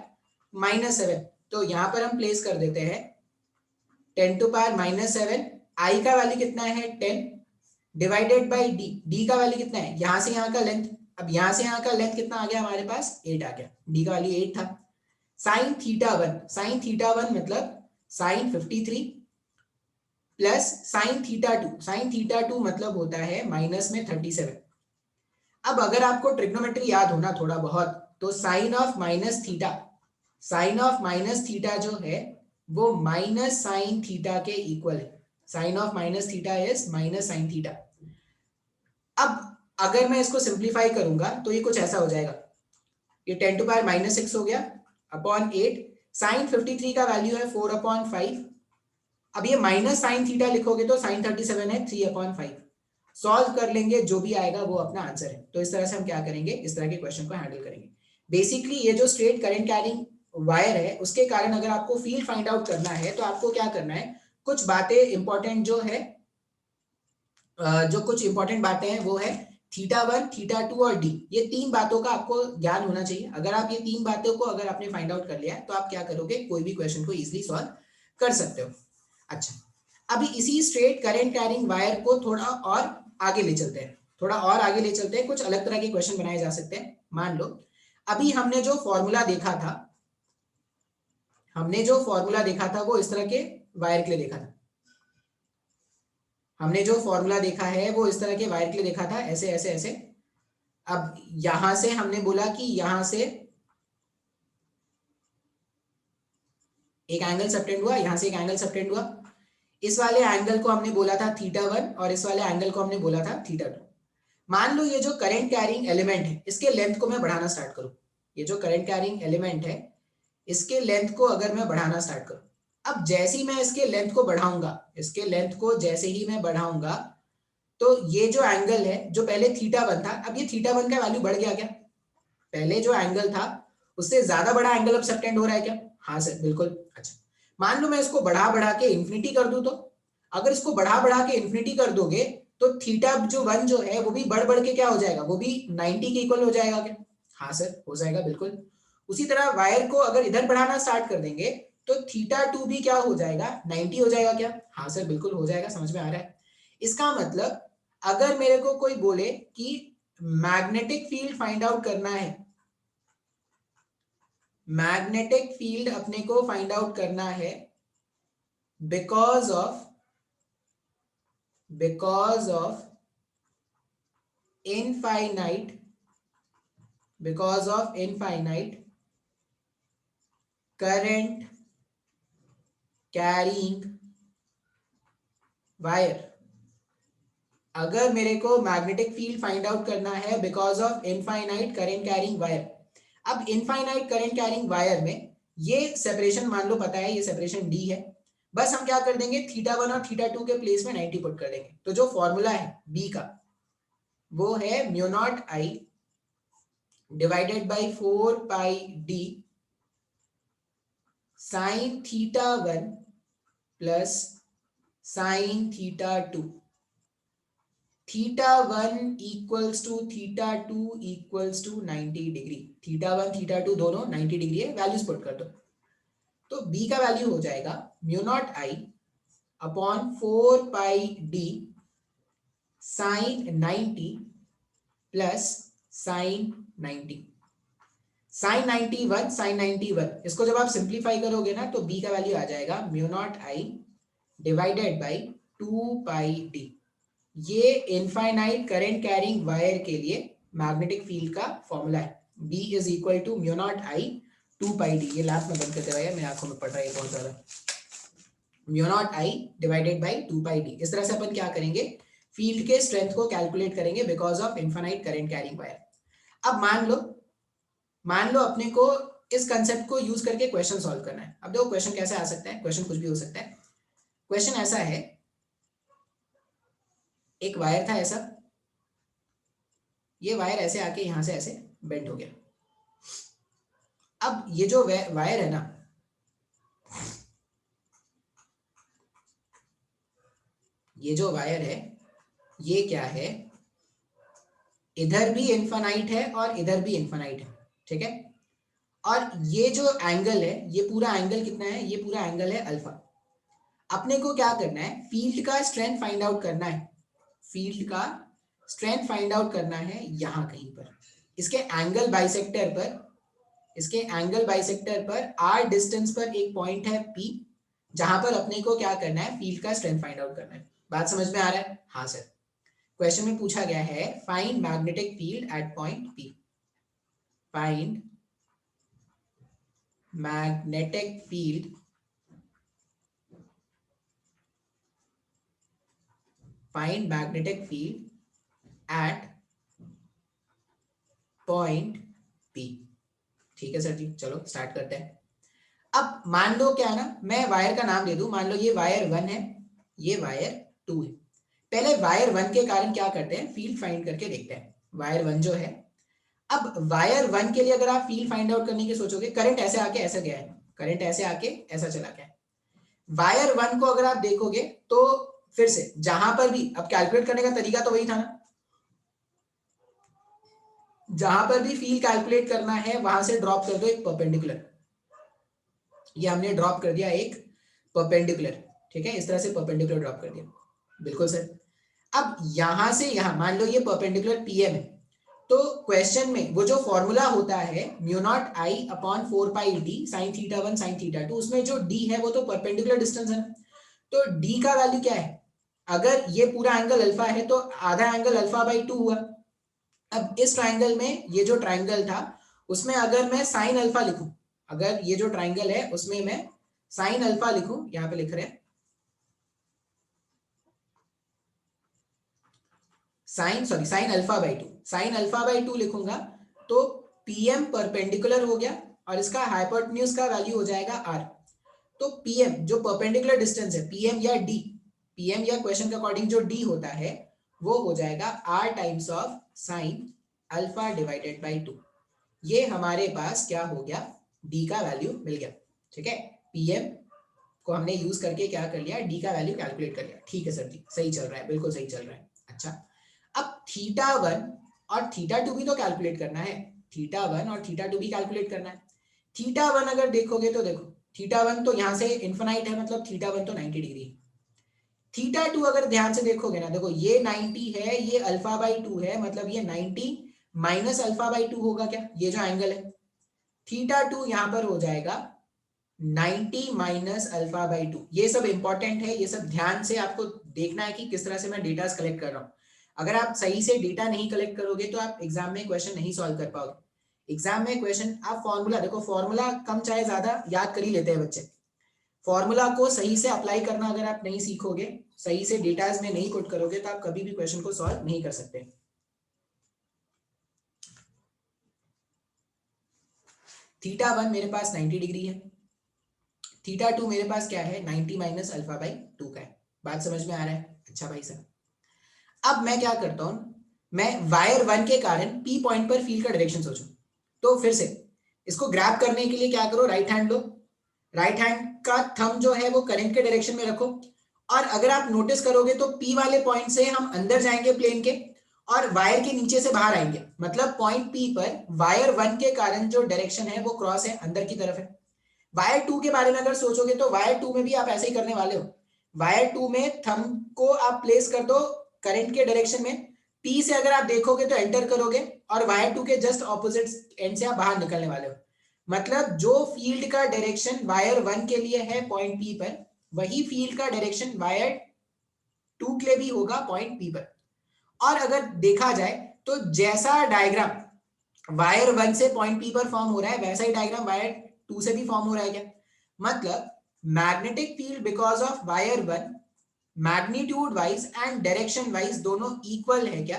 माइनस 7, तो यहां पर हम प्लेस कर देते हैं 10 टू पावर माइनस 7। आई का वैल्यू कितना है? 10 डिवाइडेड बाई डी, डी का वैल्यू कितना है? यहां से यहां का लेंथ, अब यहां से यहां का लेंथ कितना आ गया हमारे पास? 8 आ गया, डी का वैल्यू 8 था। Sine theta one, sine theta one मतलब sine 53 plus sine theta two, sine theta two मतलब होता है माइनस में 37। अब अगर आपको ट्रिग्नोमेट्री याद हो ना थोड़ा बहुत, तो sine of minus theta, sine of minus theta जो है वो माइनस साइन थीटा के इक्वल है। Sine of minus theta is minus sine theta. अब अगर मैं इसको सिंप्लीफाई करूंगा तो ये कुछ ऐसा हो जाएगा, ये 10 टू पावर माइनस 6 हो गया अपॉन 8, साइन 53 का वैल्यू है 4 अपॉन 5। अब ये माइनस साइन थीटा लिखोगे तो साइन 37 है 3 अपॉन 5। सॉल्व कर लेंगे, जो भी आएगा वो अपना आंसर है। तो इस तरह से हम क्या करेंगे, इस तरह के क्वेश्चन को हैंडल करेंगे। बेसिकली ये जो स्ट्रेट करंट कैरिंग वायर है, उसके कारण अगर आपको फील्ड फाइंड आउट करना है तो आपको क्या करना है, कुछ बातें इंपॉर्टेंट जो है, जो कुछ इंपॉर्टेंट बातें हैं वो है थीटा वन, थीटा टू और डी, ये तीन बातों का आपको ज्ञान होना चाहिए। अगर आप ये तीन बातों को अगर आपने फाइंड आउट कर लिया तो आप क्या करोगे, कोई भी क्वेश्चन को इजीली सॉल्व कर सकते हो। अच्छा, अभी इसी स्ट्रेट करंट कैरिंग वायर को थोड़ा और आगे ले चलते हैं, थोड़ा और आगे ले चलते हैं, कुछ अलग तरह के क्वेश्चन बनाए जा सकते हैं। मान लो अभी हमने जो फॉर्मूला देखा था, हमने जो फॉर्मूला देखा था वो इस तरह के वायर के लिए देखा था, हमने जो फॉर्मूला देखा है वो इस तरह के वायर के लिए देखा था, ऐसे ऐसे ऐसे। अब यहां से हमने बोला कि यहां से एक एंगल सबटेंड हुआ, यहां से एक एंगल सबटेंड हुआ, इस वाले एंगल को हमने बोला था थीटा वन और इस वाले एंगल को हमने बोला था थीटा टू। मान लो ये जो करंट कैरिंग एलिमेंट है इसके लेंथ को मैं बढ़ाना स्टार्ट करूं, ये जो करंट कैरिंग एलिमेंट है इसके लेंथ को अगर मैं बढ़ाना स्टार्ट करूं, अब जैसे ही मैं इसके लेंथ को बढ़ाऊंगा, इसके लेंथ को जैसे ही मैं बढ़ाऊंगा, तो ये जो एंगल है जो पहले थीटा वन था, अब ये थीटा वन का वैल्यू बढ़ गया क्या? पहले जो एंगल था उससे ज्यादा बड़ा एंगल अब सबटेंड हो रहा है क्या? हाँ सर, बिल्कुल। अच्छा, मान लो मैं इसको बढ़ा बढ़ा के इंफिनिटी कर दूं, तो अगर इसको बढ़ा बढ़ा के इंफिनिटी कर दोगे तो थीटा जो वन जो है वो भी बढ़ बढ़ के क्या हो जाएगा, वो भी 90 के इक्वल हो जाएगा क्या? हाँ सर, हो जाएगा बिल्कुल। उसी तरह वायर को अगर इधर बढ़ाना स्टार्ट कर देंगे तो थीटा टू भी क्या हो जाएगा, 90 हो जाएगा क्या? हाँ सर, बिल्कुल हो जाएगा, समझ में आ रहा है। इसका मतलब अगर मेरे को कोई बोले कि मैग्नेटिक फील्ड फाइंड आउट करना है, मैग्नेटिक फील्ड अपने को फाइंड आउट करना है because of infinite, because of infinite current carrying wire. अगर मेरे को मैग्नेटिक फील्ड फाइंड आउट करना है because of infinite current carrying wire, अब इनफाइनाइट करंट कैरिंग वायर में ये सेपरेशन मान लो पता है, ये सेपरेशन डी है, बस हम क्या कर देंगे, थीटा वन और थीटा टू के प्लेस में 90 पुट कर देंगे। तो जो फॉर्मूला है बी का वो है mu naught I divided by 4 pi D sine theta one plus sine theta 2, theta 1 equals to theta 2 equals to 90 degree, theta 1 theta 2 दोनों 90 डिग्री है, वैल्यूज पुट कर दो। तो b का वैल्यू हो जाएगा mu naught I upon 4 pi D sine 90 plus sine 90, sine 91 sine 91, इसको जब आप सिंप्लीफाई करोगे ना तो b का वैल्यू आ जाएगा mu naught I divided by 2 pi D. ये इनफाइनाइट करंट कैरिंग वायर के लिए मैग्नेटिक फील्ड का फॉर्मूला है, b is equal to mu naught I 2 pi D. ये लैप में बंद करते हुए मेरी आंखों में पड़ रहा है बहुत ज्यादा। Mu naught I divided by 2 pi D. इस तरह से अपन क्या करेंगे, फील्ड के स्ट्रेंथ को कैलकुलेट करेंगे because of infinite current carrying wire. अब मान लो अपने को इस कंसेप्ट को यूज करके क्वेश्चन सॉल्व करना है। अब देखो क्वेश्चन कैसे आ सकता है, क्वेश्चन कुछ भी हो सकता है। क्वेश्चन ऐसा है, एक वायर था ऐसा, ये वायर ऐसे आके यहां से ऐसे बेंड हो गया। अब ये जो वायर है ना, ये जो वायर है ये क्या है, इधर भी इनफाइनाइट है और इधर भी इनफाइनाइट है, ठीक है। और ये जो एंगल है, ये पूरा एंगल कितना है, ये पूरा एंगल है अल्फा। अपने को क्या करना है, फील्ड का स्ट्रेंथ फाइंड आउट करना है, फील्ड का स्ट्रेंथ फाइंड आउट करना है यहां कहीं पर, इसके एंगल बाइसेक्टर पर, इसके एंगल बाइसेक्टर पर आर डिस्टेंस पर एक पॉइंट है पी, जहां पर अपने को क्या करना है, फील्ड का स्ट्रेंथ फाइंड आउट करना है। बात समझ में आ रहा है? हाँ सर। क्वेश्चन में पूछा गया है find magnetic field at point P, find magnetic field find magnetic field at point P. ठीक है सर जी, चलो स्टार्ट करते हैं। अब मान लो क्या है ना, मैं वायर का नाम दे दूं, मान लो ये वायर 1 है, ये वायर 2 है। पहले वायर 1 के कारण क्या करते हैं, फील्ड फाइंड करके देखते हैं। वायर 1 जो है, अब वायर 1 के लिए अगर आप फील्ड फाइंड आउट करने की सोचोगे, करंट ऐसे आके ऐसा गया है, करंट ऐसे आके ऐसा चला गया। वायर 1 को अगर आप देखोगे तो फिर से जहां पर भी, अब कैलकुलेट करने का तरीका तो वही था ना, जहां पर भी फील्ड कैलकुलेट करना है वहां से ड्रॉप कर दो एक परपेंडिकुलर। ये हमने ड्रॉप कर दिया एक परपेंडिकुलर, ठीक है, इस तरह से परपेंडिकुलर ड्रॉप कर दिया, बिल्कुल सर। अब यहां से यहां मान लो ये परपेंडिकुलर पीएम है, तो क्वेश्चन में वो जो फॉर्मूला होता है mu naught I upon 4 pi D sine theta 1 sine theta 2, उसमें जो डी है वो तो परपेंडिकुलर डिस्टेंस है ना, तो डी का वैल्यू क्या है, अगर ये पूरा एंगल अल्फा है तो आधा एंगल अल्फा बाई 2 हुआ। अब इस ट्राइंगल में, ये जो ट्राइंगल था उसमें अगर मैं साइन अल्फा लिखूं, अगर ये जो ट्राइंगल है उसमें मैं साइन अल्फा लिखूं, यहां पे लिख रहे हैं sign alpha by 2, sign alpha by 2 लिखूंगा तो पीएम परपेंडिकुलर हो गया और इसका हाइपोटेन्यूज का वैल्यू हो जाएगा आर। तो पीएम जो परपेंडिकुलर डिस्टेंस है, पीएम या डी, पीएम या क्वेश्चन के अकॉर्डिंग जो डी होता है वो हो जाएगा R times of sine alpha divided by 2। ये हमारे पास क्या हो गया, डी का वैल्यू मिल गया, ठीक है। पीएम को हमने यूज करके क्या कर लिया, डी का वैल्यू कैलकुलेट कर लिया। ठीक है सर जी, सही चल रहा है, बिल्कुल सही चल रहा है। अच्छा, अब थीटा 1 और थीटा 2 भी तो कैलकुलेट करना है, थीटा 1 और थीटा 2 भी कैलकुलेट करना है। थीटा 1 अगर देखोगे तो देखो, थीटा 1 तो यहां से इन्फिनाइट है, मतलब थीटा 1 तो 90 डिग्री। थीटा 2 अगर ध्यान से देखोगे ना, देखो ये 90 है, ये अल्फा बाई 2 है, मतलब ये 90 माइनस अल्फा बाई 2 होगा क्या, ये जो एंगल है। थीटा 2 यहां पर हो जाएगा 90 माइनस अल्फा बाई 2। ये सब इंपॉर्टेंट है, ये सब ध्यान से आपको देखना है कि किस तरह से मैं डेटा कलेक्ट कर रहा हूं। अगर आप सही से डेटा नहीं कलेक्ट करोगे तो आप एग्जाम में क्वेश्चन नहीं सॉल्व कर पाओगे। एग्जाम में क्वेश्चन, आप फॉर्मूला देखो, फॉर्मूला कम चाहे ज्यादा याद कर ही लेते हैं बच्चे। फॉर्मूला को सही से अप्लाई करना अगर आप नहीं सीखोगे, सही से डेटाज में नहीं पुट करोगे, तो आप कभी भी क्वेश्चन को सॉल्व नहीं कर सकते। थीटा 1 मेरे पास 90 डिग्री है, थीटा 2 मेरे पास क्या है, 90 माइनस अल्फा बाई 2 का है। बात समझ में आ रहा है? अच्छा भाई साहब, अब मैं क्या करता हूं, मैं वायर 1 के कारण पी पॉइंट पर फील्ड का डायरेक्शन सोचूं। तो फिर से इसको ग्रैब करने के लिए क्या करो, राइट हैंड लो, राइट हैंड का थंब जो है वो करंट के डायरेक्शन में रखो और अगर आप नोटिस करोगे तो P वाले पॉइंट से हम अंदर जाएंगे प्लेन के और वायर के नीचे से बाहर आएंगे, मतलब पॉइंट P पर वायर 1 के कारण जो डायरेक्शन है वो क्रॉस है, अंदर की तरफ है। वायर 2 के बारे में अगर सोचोगे तो वायर 2 में भी आप ऐसे ही करने वाले हो। वायर 2 में थंब को आप प्लेस कर दो करंट के डायरेक्शन में, P से अगर आप देखोगे तो एंटर करोगे और वायर 2 के जस्ट ऑपोजिट एंड से आप बाहर निकलने वाले हो। मतलब जो फील्ड का डायरेक्शन वायर 1 के लिए है पॉइंट P पर, वही फील्ड का डायरेक्शन वायर 2 के लिए भी होगा पॉइंट P पर। और अगर देखा जाए तो जैसा डायग्राम वायर 1 से पॉइंट P पर फॉर्म हो रहा है वैसा ही डायग्राम वायर 2 से भी फॉर्म हो रहा है क्या? मतलब magnetic field because of wire 1 magnitude wise and direction wise दोनों इक्वल है क्या?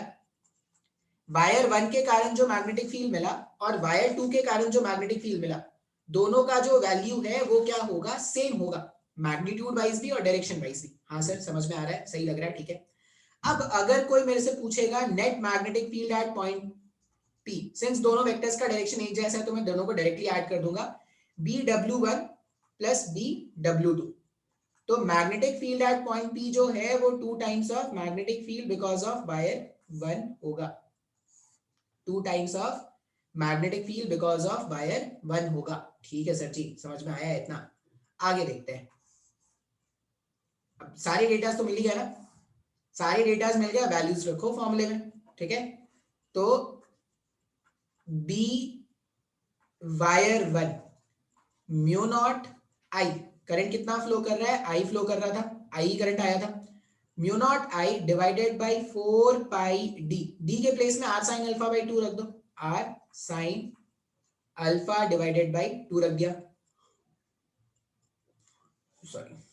वायर 1 के कारण जो मैग्नेटिक फील्ड मिला और वायर 2 के कारण जो मैग्नेटिक फील्ड मिला, दोनों का जो वैल्यू है वो क्या होगा? सेम होगा, मैग्नीट्यूड वाइज भी और डायरेक्शन वाइज भी। हाँ सर समझ में आ रहा है, सही लग रहा है, ठीक है। अब अगर कोई मेरे से पूछेगा net magnetic field at point P, since दोनों वेक्टर्स का डायरेक्शन एक जैसा है तो मैं दोनों को डायरेक्टली ऐड कर दूंगा, BW1 प्लस BW2। तो magnetic field at point P जो है वो 2 times of magnetic field because of wire 1 होगा, 2 times of magnetic field because of wire 1 होगा। ठीक है सर जी, समझ में आया इतना? आगे देखते हैं। अब सारे डेटा तो मिल ही गया ना, सारे डेटा मिल गया, वैल्यूज रखो फॉर्मूले में, ठीक है। तो B wire 1 mu naught I, current कितना फ्लो कर रहा है? I फ्लो कर रहा था, I करंट आया था, mu naught I divided by 4 pi D, D के प्लेस में R साइन अल्फा बाई 2 रख दो, R sine alpha divided by 2 रख दिया, sorry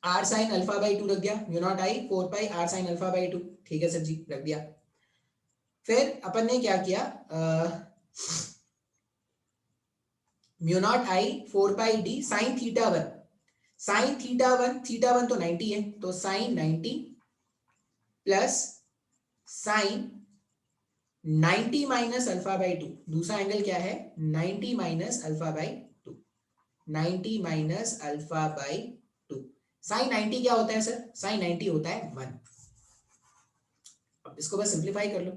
R sine alpha by 2 रख दिया, mu naught I 4 pi R sine alpha by 2, ठीक है सर जी, रख दिया। फिर अपन ने क्या किया, mu naught I 4 pi D sine theta 1, sine theta 1 तो 90 है, तो sine 90 plus sine 90 minus alpha by 2, दूसरा एंगल क्या है? 90 minus alpha by 2, 90 minus alpha by 2। Sine 90 क्या होता है सर? साइन 90 होता है 1। अब इसको बस सिंप्लीफाई कर लो,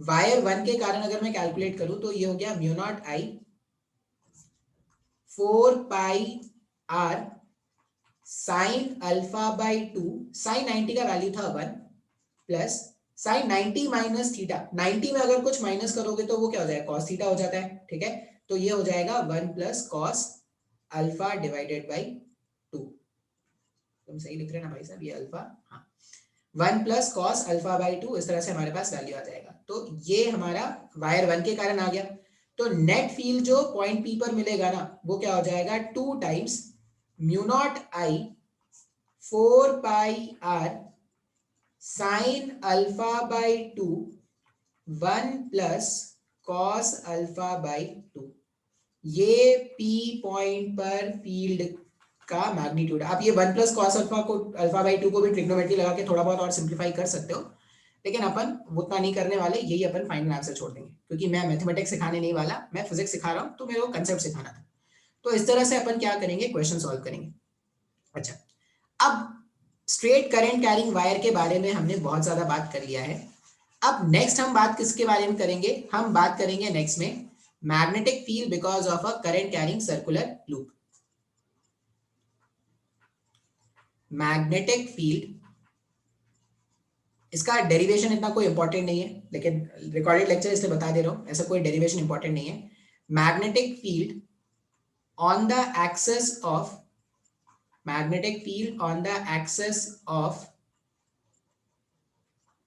वायर 1 के कारण अगर मैं कैलकुलेट करूं तो ये हो गया mu naught I 4 pi R sine alpha by 2, sine 90 का वैल्यू था 1 प्लस साइन 90 माइनस थीटा, 90 में अगर कुछ माइनस करोगे तो वो क्या हो जाएगा? कॉस थीटा हो जाता है, ठीक है। तो ये हो जाएगा 1 plus cos alpha divided by 2। तुम सही लिख रहे ना भाई साहब, ये अल्फा, हाँ 1 प्लस कॉस अल्फा बाई 2, इस तरह से हमारे पास वैल्यू आ जाएगा। तो ये हमारा वायर 1 के कारण आ गया। तो नेट फील्ड जो पॉइंट P पर मिलेगा ना वो क्या हो जाएगा? 2 times mu naught I 4 pi R sine alpha by 2 1 plus cos alpha by 2। ये P पॉइंट पर फील्ड का मैग्नीट्यूड। आप ये 1 प्लस कॉस अल्फा को अल्फा बाई 2 को भी ट्रिग्नोमेट्री लगा के थोड़ा बहुत और सिंप्लीफाई कर सकते हो, लेकिन अपन उतना नहीं करने वाले, यही अपन फाइनल आंसर छोड़ देंगे क्योंकि मैं मैथमेटिक्स सिखाने नहीं वाला, मैं फिजिक्स सिखा रहा हूँ, तो मेरे को कंसेप्ट सिखाना था। तो इस तरह से अपन क्या करेंगे? क्वेश्चन सॉल्व करेंगे। अच्छा, अब स्ट्रेट करंट कैरिंग वायर के बारे में हमने बहुत ज्यादा बात कर लिया है। अब नेक्स्ट हम बात किसके बारे में करेंगे? हम बात करेंगे नेक्स्ट में magnetic field because of a current carrying circular loop. Magnetic field, इसका डेरिवेशन इतना कोई इंपॉर्टेंट नहीं है, लेकिन रिकॉर्डेड लेक्चर इसलिए बता दे रहा हूं, ऐसा कोई डेरिवेशन इंपॉर्टेंट नहीं है। Magnetic field on the axis of, magnetic field on the axis of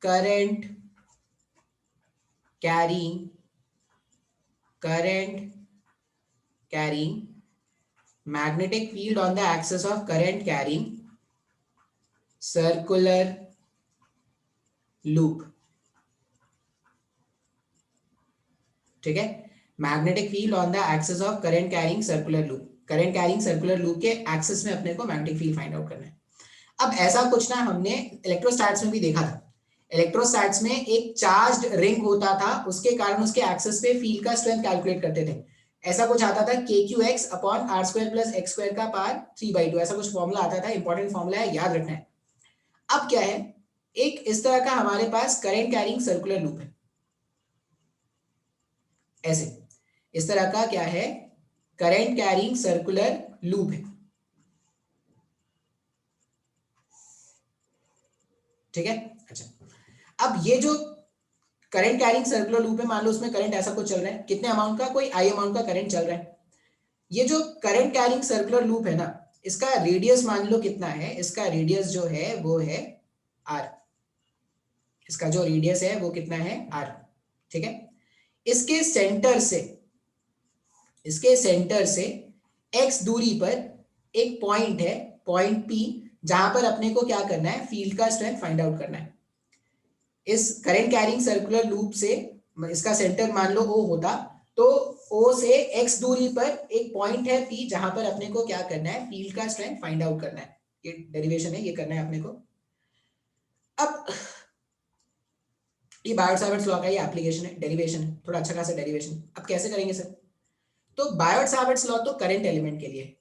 current carrying magnetic field on the axis of current carrying circular loop, ठीक है। Magnetic field on the axis of current carrying circular loop, current carrying circular loop के axis में अपने को magnetic field find out करना है। अब ऐसा कुछ ना हमने इलेक्ट्रोस्टैट्स में भी देखा था। इलेक्ट्रोस्टैट्स में एक चार्ज्ड रिंग होता था, उसके कारण उसके एक्सिस पे फील्ड का स्ट्रेंथ कैलकुलेट करते थे। ऐसा कुछ आता था KQX upon R square plus x square का पावर 3/2, ऐसा कुछ फॉर्मूला आता था, इंपॉर्टेंट फॉर्मूला है, याद रखना है। अब क्या है, एक इस तरह का हमारे पास करंट कैरिंग सर्कुलर लूप है, ऐसे इस तरह का क्या है, करंट कैरिंग सर्कुलर लूप है, ठीक है। अच्छा, अब ये जो करंट कैरिंग सर्कुलर लूप है, मान लो उसमें करंट ऐसा कुछ चल रहा है, कितने अमाउंट का, कोई आई अमाउंट का करंट चल रहा है। ये जो करंट कैरिंग सर्कुलर लूप है ना, इसका रेडियस मान लो कितना है, इसका रेडियस जो है वो है r, इसका जो रेडियस है वो कितना है r, ठीक है। इसके सेंटर से, इसके सेंटर से x दूरी पर एक पॉइंट है, पॉइंट P, जहां पर अपने को क्या करना है, फील्ड का स्ट्रेंथ फाइंड आउट करना है। इस करंट कैरिंग सर्कुलर लूप से इसका सेंटर मान लो O होता, तो O से x दूरी पर एक पॉइंट है P, जहां पर अपने को क्या करना है, फील्ड का स्ट्रेंथ फाइंड आउट करना है। ये डेरिवेशन है, ये करना है अपने को। अब ये बायोट-सावर्ट्स लॉ का ये एप्लीकेशन है, डेरिवेशन है, थोड़ा अच्छा खासा डेरिवेशन। अब कैसे करेंगे सर, तो बायोट-सावर्ट्स लॉ तो करंट एलिमेंट के लिए,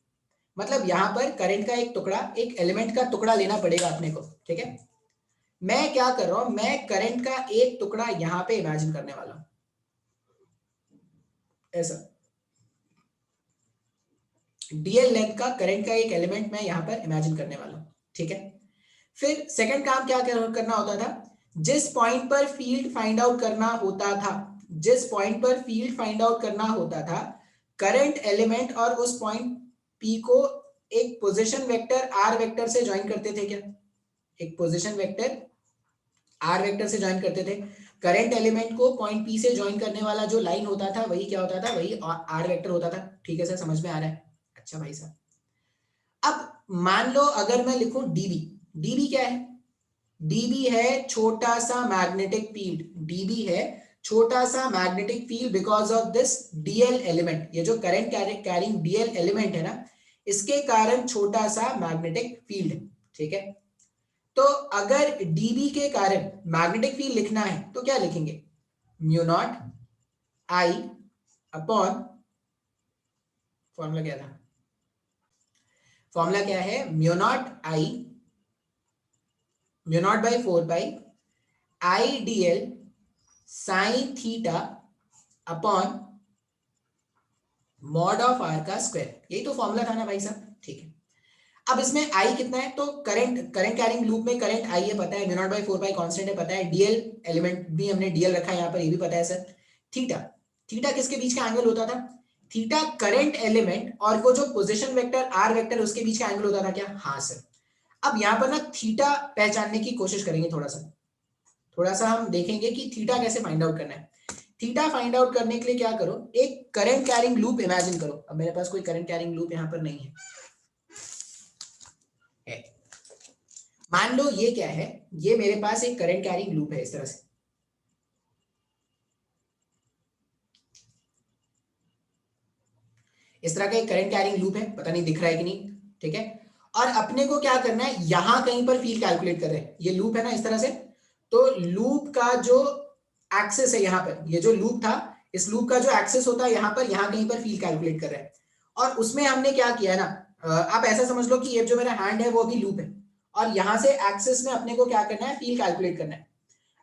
मतलब यहाँ पर करंट का एक टुकड़ा, एक एलिमेंट का टुकड़ा लेना पड़ेगा अपने को, ठीक है। मैं क्या कर रहा हूं, मैं करंट का एक टुकड़ा यहां पे इमेजिन करने वाला हूं, ऐसा डीएल लेंथ का करंट का एक एलिमेंट मैं यहां पर इमेजिन करने वाला हूं, ठीक है। फिर सेकंड काम क्या करना होता था, जिस पॉइंट पर फील्ड फाइंड आउट करना होता था, जिस पॉइंट पर फील्ड फाइंड आउट करना होता था, करंट एलिमेंट और उस पॉइंट पी को एक पोजीशन वेक्टर आर वेक्टर से ज्वाइन करते थे क्या, एक पोजीशन वेक्टर आर वेक्टर से ज्वाइन करते थे। करंट एलिमेंट को पॉइंट पी से ज्वाइन करने वाला जो लाइन होता था वही क्या होता था, वही आर वेक्टर होता था, ठीक है सर, समझ में आ रहा है। अच्छा भाई साहब, अब मान लो अगर मैं लिखूं डीबी, डीबी क्या है, डीबी है छोटा सा मैग्नेटिक फील्ड, डीबी है छोटा सा magnetic field because of this DL element, ये जो करंट कैरिंग डीएल एलिमेंट है ना, इसके कारण छोटा सा मैग्नेटिक फील्ड है, ठीक है। तो अगर डीबी के कारण मैग्नेटिक फील्ड लिखना है तो क्या लिखेंगे, mu naught I upon, formula क्या था, फॉर्मूला क्या है, mu naught I, mu naught by 4 pi I DL sine theta upon mod of R का स्क्वायर, यही तो फॉर्मूला था ना भाई साहब, ठीक है। अब इसमें आई कितना है, तो करंट कैरिंग लूप में करंट आई है पता है, mu naught by 4 pi constant है पता है, डीएल एलिमेंट भी हमने डीएल रखा है यहाँ पर, ये भी पता है सर। थीटा, थीटा किसके बीच का एंगल होता था, थीटा करंट एलिमेंट और वो जो पोजीशन वेक्टर आर वेक्टर उसके बीच का एंगल होता था क्या, हाँ सर। अब यहाँ पर ना थीटा पहचानने की कोशिश करेंगे, थोड़ा सा हम देखेंगे कि थीटा कैसे फाइंड आउट करना है। थीटा फाइंड आउट करने के लिए क्या करो, एक करंट कैरिंग लूप इमेजिन करो। अब मेरे पास कोई करंट कैरिंग लूप यहाँ पर नहीं है, मान लो ये क्या है, ये मेरे पास एक करंट कैरिंग लूप है इस तरह से, इस तरह का एक करंट कैरिंग लूप है, पता नहीं दिख रहा है कि नहीं, ठीक है। और अपने को क्या करना है, यहां कहीं पर फील्ड कैलकुलेट कर रहे हैं, ये लूप है ना इस तरह से, तो लूप का जो एक्सेस है यहाँ पर, ये जो लूप था, इस लूप का जो एक्सेस होता है यहाँ पर, यहाँ कहीं पर फील्ड कैलकुलेट कर रहे हैं। और उसमें हमने क्या किया है ना, आप ऐसा समझ लो कि ये जो मेरा हैंड है वो भी लूप है, और यहां से एक्सेस में अपने को क्या करना है, फील्ड कैलकुलेट करना है।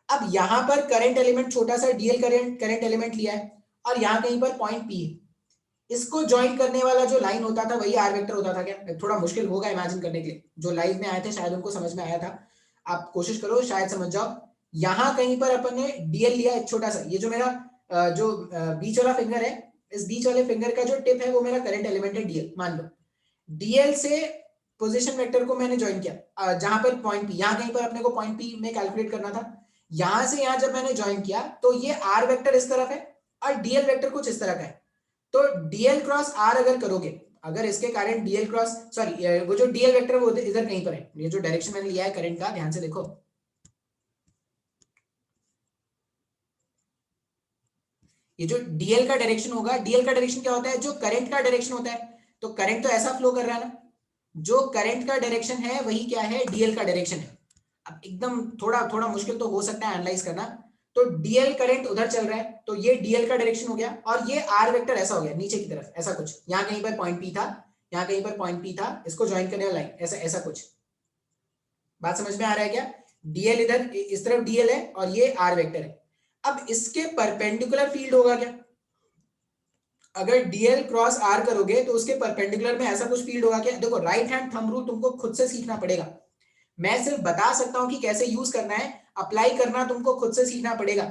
अब यहां पर करंट एलिमेंट छोटा सा डीएल करंट एलिमेंट लिया है, और यहां कहीं पर पॉइंट पी है, इसको ज्वाइन करने वाला जो लाइन होता था वही आर वेक्टर होता था क्या, थोड़ा मुश्किल होगा इमेजिन करने के लिए, जो लाइव में आए थे शायद उनको समझ में आया था, आप कोशिश करो शायद समझ जाओ। यहां कहीं पर अपन ने डीएल लिया एक छोटा सा, ये जो मेरा जो बीच वाला फिंगर है, इस बीच वाले फिंगर का जो टिप है वो मेरा करंट एलिमेंट है डीएल, मान लो डीएल से पोजीशन वेक्टर को मैंने ज्वाइन किया, जहां पर पॉइंट पी, यहां कहीं पर अपने को पॉइंट पी में कैलकुलेट करना था, यहां से यहां जब मैंने ज्वाइन किया तो ये आर वेक्टर इस तरफ है और डीएल वेक्टर कुछ इस तरह का है, तो डीएल क्रॉस आर अगर करोगे, अगर इसके कारण डीएल क्रॉस, सॉरी वो जो डीएल वेक्टर वो इधर कहीं पर है, ये जो डायरेक्शन मैंने लिया है करंट का, ध्यान से देखो, ये जो डीएल का डायरेक्शन होगा, डीएल का डायरेक्शन क्या होता है, जो करंट का डायरेक्शन होता है, तो करंट तो ऐसा फ्लो कर रहा है ना, जो करंट का डायरेक्शन है वही क्या है, डीएल का डायरेक्शन है। अब एकदम थोड़ा थोड़ा मुश्किल तो हो सकता है एनालाइज करना, तो डीएल करंट उधर चल रहा है, तो ये डीएल का डायरेक्शन हो गया, और ये आर वेक्टर ऐसा हो गया नीचे की तरफ, ऐसा कुछ, यहाँ कहीं पर पॉइंट पी था, यहाँ कहीं पर पॉइंट पी था, इसको ज्वाइन करने वाला लाइन, ऐसा ऐसा कुछ। बात समझ में आ रहा है क्या? डीएल इधर इस तरफ डीएल है और ये आर वेक्टर है। अब इसके परपेंडिकुलर फील्ड होगा क्या? अगर डीएल क्रॉस आर करोगे तो उसके परपेंडिकुलर में ऐसा कुछ फील्ड होगा क्या? देखो राइट हैंड थंब रूल तुमको खुद से सीखना पड़ेगा, मैं सिर्फ बता सकता हूं कि कैसे यूज करना है, अप्लाई करना तुमको खुद से सीखना पड़ेगा।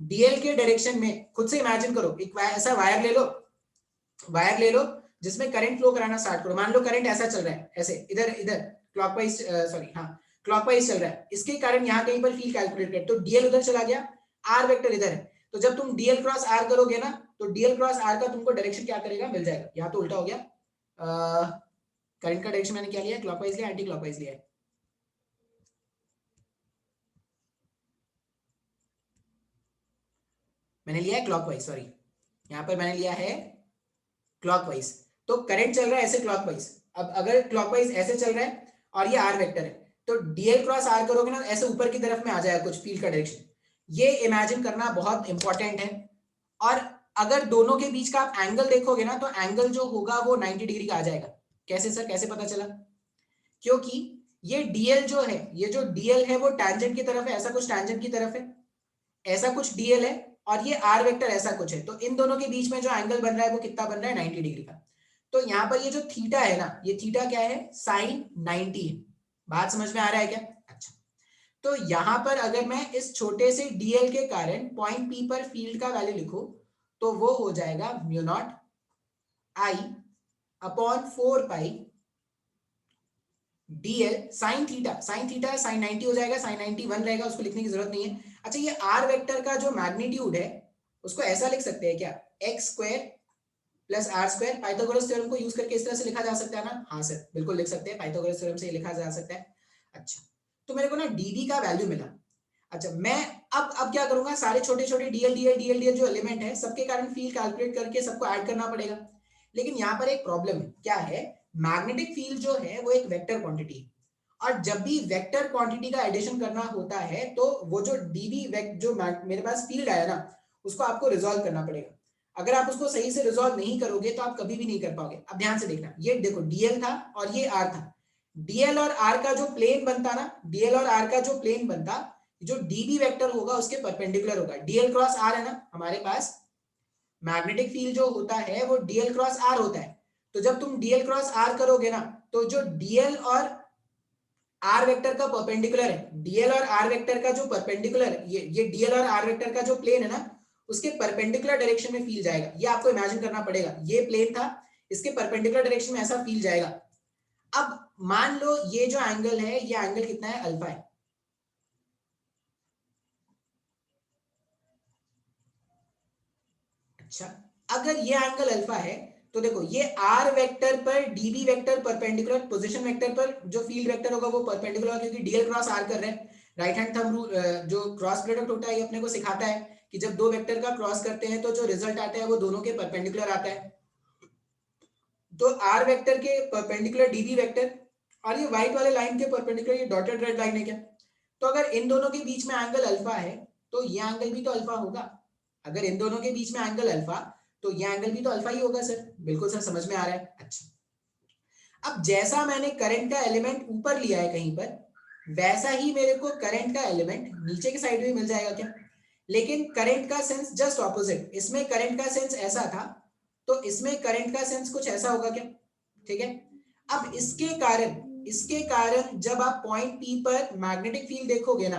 डीएल के डायरेक्शन में खुद से इमेजिन करो, एक ऐसा वायर ले लो जिसमें करंट फ्लो कराना स्टार्ट करो। मान लो करंट ऐसा चल रहा है, ऐसे इधर इधर क्लॉकवाइज, सॉरी हाँ क्लॉकवाइज चल रहा है, इसके कारण यहाँ कहीं पर फील्ड कैलकुलेट कर, तो डीएल उधर चला गया, आर वेक्टर इधर है, तो जब तुम डीएल क्रॉस आर करोगे ना, तो डीएल क्रॉस आर का तुमको डायरेक्शन क्या करेगा, मिल जाएगा। यहाँ तो उल्टा हो गया, करंट का डायरेक्शन मैंने क्या लिया, क्लॉकवाइज लिया, एंटी क्लॉकवाइज लिया है। मैंने लिया है क्लॉकवाइज, सॉरी यहाँ पर मैंने लिया है क्लॉकवाइज, तो करंट चल रहा है ऐसे क्लॉकवाइज। अब अगर क्लॉकवाइज ऐसे चल रहा है और ये आर वेक्टर है, तो डीएल क्रॉस आर करोगे ना, ऐसे ऊपर की तरफ में आ जाएगा कुछ फील्ड का डायरेक्शन, ये इमेजिन करना बहुत इंपॉर्टेंट है। और अगर दोनों के बीच का आप एंगल देखोगे ना, तो एंगल जो होगा वो 90 डिग्री का आ जाएगा। कैसे सर, कैसे पता चला? क्योंकि ये डीएल जो है, ये जो डीएल है वो टैंजेंट की तरफ है, ऐसा कुछ टैंजेंट की तरफ है, ऐसा कुछ डीएल है, और ये आर वेक्टर ऐसा कुछ है, तो इन दोनों के बीच में जो एंगल बन रहा है वो कितना बन रहा है, 90 डिग्री का। तो यहाँ पर ये जो थीटा है ना, ये थीटा क्या है, साइन 90 है। बात समझ में आ रहा है क्या? अच्छा, तो यहाँ पर अगर मैं इस छोटे से डीएल के कारण पॉइंट पी पर फील्ड का वैल्यू लिखूं, तो वो हो जाएगा mu naught I upon 4 pi DL sine theta, sign 90 हो जाएगा, साइन 91 रहेगा, उसको लिखने की जरूरत नहीं है। अच्छा, ये आर वेक्टर का जो मैग्नीट्यूड है उसको ऐसा लिख सकते हैं क्या, x square plus R square, Pythagoras theorem को यूज करके इस तरह से लिखा जा सकता है ना? हाँ सर बिल्कुल लिख सकते हैं, पाइथागोरस थ्योरम से लिखा जा सकता है। अच्छा, तो मेरे को ना डीबी का वैल्यू मिला। अच्छा, मैं अब क्या करूंगा, सारे छोटे छोटे डीएल जो एलिमेंट है सबके कारण फील्ड कैलकुलेट करके सबको ऐड करना पड़ेगा। लेकिन यहाँ पर एक प्रॉब्लम है, क्या है, मैग्नेटिक फील्ड जो है वो एक वेक्टर क्वांटिटी है, और जब भी वेक्टर क्वांटिटी का एडिशन करना होता है तो वो जो डीबी जो मेरे पास फील्ड आया ना, उसको आपको रिजॉल्व करना पड़ेगा। अगर आप उसको सही से रिजॉल्व नहीं करोगे तो आप कभी भी नहीं कर पाओगे। अब ध्यान से देखना, ये देखो डीएल था और ये आर था, डीएल और आर का जो प्लेन बनता ना, डीएल और आर का जो प्लेन बनता, जो डीबी वेक्टर होगा उसके परपेंडिकुलर होगा। डीएल क्रॉस आर है ना हमारे पास, मैग्नेटिक फील्ड जो होता है वो डीएल क्रॉस आर होता है। तो जब तुम डीएल क्रॉस आर करोगे ना, तो जो डीएल और आर वेक्टर का परपेंडिकुलर है, डीएल और आर वेक्टर का जो परपेंडिकुलर है, ये डीएल और आर वेक्टर का जो प्लेन है ना, उसके परपेंडिकुलर डायरेक्शन में फील्ड जाएगा। ये आपको इमेजिन करना पड़ेगा, ये प्लेन था, इसके परपेंडिकुलर डायरेक्शन में ऐसा फील्ड जाएगा। अब मान लो ये जो एंगल है, ये एंगल कितना है, अल्फा है। अच्छा, अगर ये एंगल अल्फा है तो देखो ये आर वेक्टर पर dB vector perpendicular, position vector पर जो फील्ड वेक्टर होगा वो परपेंडिकुलर, क्योंकि डीएल क्रॉस आर कर रहे हैं। राइट हैंड थंब रूल जो क्रॉस प्रोडक्ट होता है ये अपने को सिखाता है कि जब दो वेक्टर का क्रॉस करते हैं तो जो रिजल्ट आता है वो दोनों के परपेंडिकुलर आता है। तो आर वेक्टर के परपेंडिकुलर डीबी वेक्टर, और ये व्हाइट वाले लाइन के परपेंडिकुलर ये डॉटेड रेड लाइन है क्या, तो अगर इन दोनों के बीच में एंगल अल्फा है तो ये एंगल भी तो अल्फा होगा। अगर इन दोनों के बीच में एंगल अल्फा, तो ये एंगल भी तो अल्फा ही होगा सर। बिल्कुल सर, समझ में आ रहा है। अच्छा, अब जैसा मैंने करंट का एलिमेंट ऊपर लिया है कहीं पर, वैसा ही मेरे को करंट का एलिमेंट नीचे की साइड में मिल जाएगा क्या? लेकिन करंट का सेंस जस्ट ऑपोजिट, इसमें करंट का सेंस ऐसा था, तो इसमें करंट का सेंस कुछ ऐसा होगा क्या? ठीक है, अब इसके कारण जब आप पॉइंट पी पर मैग्नेटिक फील्ड देखोगे ना,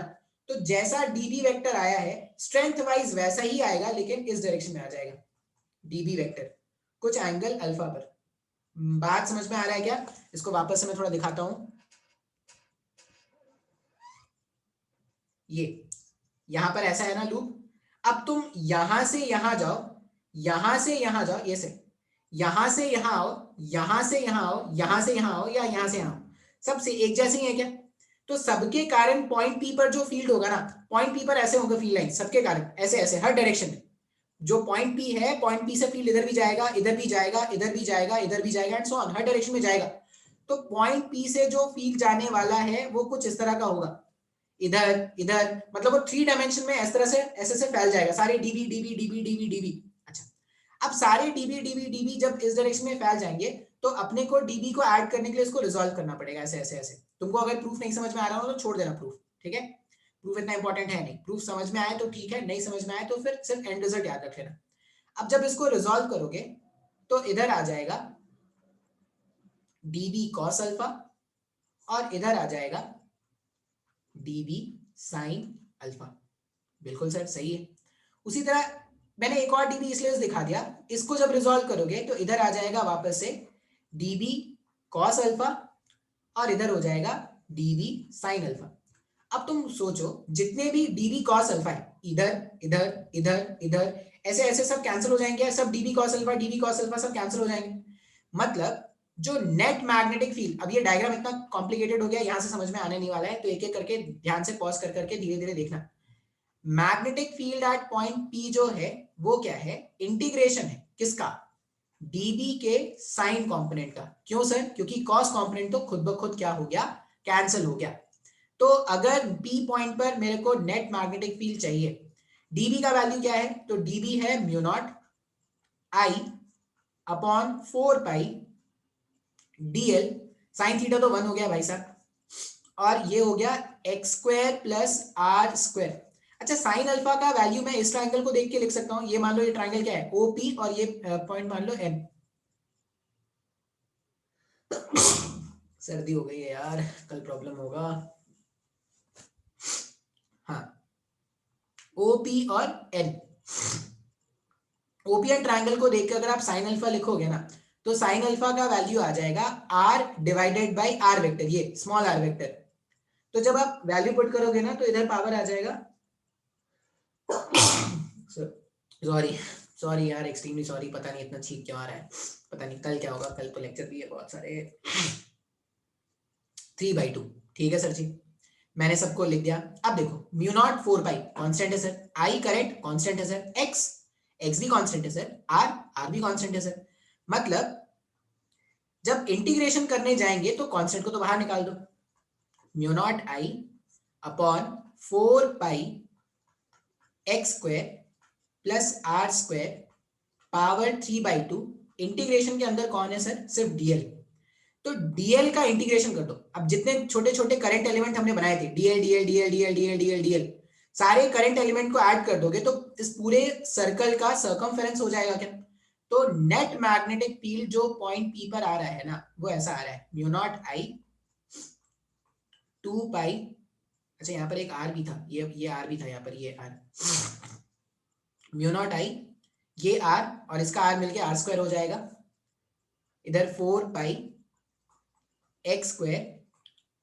तो जैसा डीबी वेक्टर आया है स्ट्रेंथ वाइज वैसा ही आएगा, लेकिन इस डायरेक्शन में आ जाएगा डीबी वेक्टर, कुछ एंगल अल्फा पर। बात समझ में आ रहा है क्या? इसको वापस से मैं थोड़ा दिखाता हूं। ये यहां पर ऐसा है ना लूप, अब तुम यहां से यहां जाओ, यहां से यहां जाओ, ये से यहां से यहां आओ, यहां से यहां आओ, यहां से यहां आओ, या यहां से यहां आओ, सबसे एक जैसे ही है क्या? तो सबके कारण पॉइंट पी पर जो फील्ड होगा ना, पॉइंट पी पर ऐसे होगा फील्ड लाइन, सबके कारण ऐसे ऐसे हर डायरेक्शन में। जो पॉइंट पी है, पॉइंट पी से फील्ड इधर भी जाएगा, इधर भी जाएगा, इधर भी जाएगा, इधर भी जाएगा, and so on, her direction में जाएगा। तो पॉइंट पी से जो फील्ड जाने वाला है वो कुछ इस तरह का होगा, इधर इधर, मतलब वो 3 डायमेंशन में इस तरह से ऐसे फैल जाएगा, सारे dB dB dB dB dB. अच्छा, अब सारे डीबी डीबी डीबी जब इस डायरेक्शन में फैल जाएंगे तो अपने को डीबी को ऐड करने के लिए इसको रिजॉल्व करना पड़ेगा ऐसे ऐसे ऐसे। तुमको अगर प्रूफ नहीं समझ में आ रहा हो तो छोड़ देना प्रूफ, ठीक है, प्रूफ इतना इंपॉर्टेंट है नहीं, प्रूफ समझ में आए तो ठीक है, नहीं समझ में आए तो फिर सिर्फ एंड रिजल्ट याद रख लेना। अब जब इसको रिजॉल्व करोगे तो इधर आ जाएगा db cos अल्फा और इधर आ जाएगा db sin अल्फा। बिल्कुल सर सही है। उसी तरह मैंने एक और db इसलिए दिखा दिया, इसको जब रिजॉल्व करोगे तो इधर आ जाएगा वापस से db cos अल्फा और इधर हो जाएगा db sin अल्फा। अब तुम सोचो जितने भी db cos अल्फा है, इधर इधर इधर इधर ऐसे ऐसे सब कैंसिल हो जाएंगे, सब db cos अल्फा सब कैंसिल हो जाएंगे। मतलब जो नेट मैग्नेटिक फील्ड, अब ये डायग्राम इतना कॉम्प्लिकेटेड हो गया, यहां से समझ में आने नहीं वाला है, तो एक एक करके ध्यान से पॉज कर करके धीरे धीरे देखना। Magnetic field at point P जो है वो क्या है, इंटीग्रेशन है किसका, dB के साइन कंपोनेंट का। क्यों सर, क्योंकि कॉस कंपोनेंट तो खुद ब खुद क्या हो गया, कैंसिल हो गया। तो अगर P पॉइंट पर मेरे को नेट मैग्नेटिक फील्ड चाहिए, dB का वैल्यू क्या है, तो dB है mu naught I upon 4 pi dl, sine theta तो 1 हो गया भाई साहब, और ये हो गया x square plus R square. अच्छा, साइन अल्फा का वैल्यू मैं इस ट्राइंगल को देख के लिख सकता हूं, ये मान लो ये ट्राइंगल क्या है ओपी और ये पॉइंट मान लो एम। सर्दी हो गई है यार, कल प्रॉब्लम होगा। हाँ, ओपी और एन, ओपी एन ट्राइंगल को देख के अगर आप साइन अल्फा लिखोगे ना तो साइन अल्फा का वैल्यू आ जाएगा R divided by R vector, ये स्मॉल आर वेक्टर। तो जब आप वैल्यू पुट करोगे ना तो इधर पावर आ जाएगा, सॉरी सॉरी यार, एक्सट्रीमली सॉरी, पता नहीं इतना छींक क्यों आ रहा है, पता नहीं कल क्या होगा, कल तो लेक्चर भी है बहुत सारे। 3/2, ठीक है सर जी, मैंने सबको लिख दिया। अब देखो म्यू नॉट 4 पाई कांस्टेंट है सर, आई करेक्ट कांस्टेंट है सर, एक्स एक्स भी कांस्टेंट है सर, आर आर भी कांस्टेंट है सर। मतलब जब इंटीग्रेशन करने जाएंगे तो कांस्टेंट को तो बाहर निकाल दो, mu naught I upon 4 pi x square plus R square power 3/2, integration के अंदर कौन है सर, सिर्फ डीएल। तो डीएल का इंटीग्रेशन कर दो। अब जितने छोटे छोटे करंट एलिमेंट हमने बनाए थे, DL DL DL DL DL DL DL, सारे करंट एलिमेंट को ऐड कर दोगे तो इस पूरे सर्कल का सर्कमफेरेंस हो जाएगा क्या। तो नेट मैग्नेटिक फील्ड जो पॉइंट पी पर आ रहा है ना वो ऐसा आ रहा है, म्यू नॉट आई 2 पाई, अच्छा यहाँ पर एक आर भी था, ये आर भी था यहाँ पर, ये आर, म्यू नॉट आई, ये आर और इसका आर मिलके आर स्क्वायर हो जाएगा, इधर 4 pi x square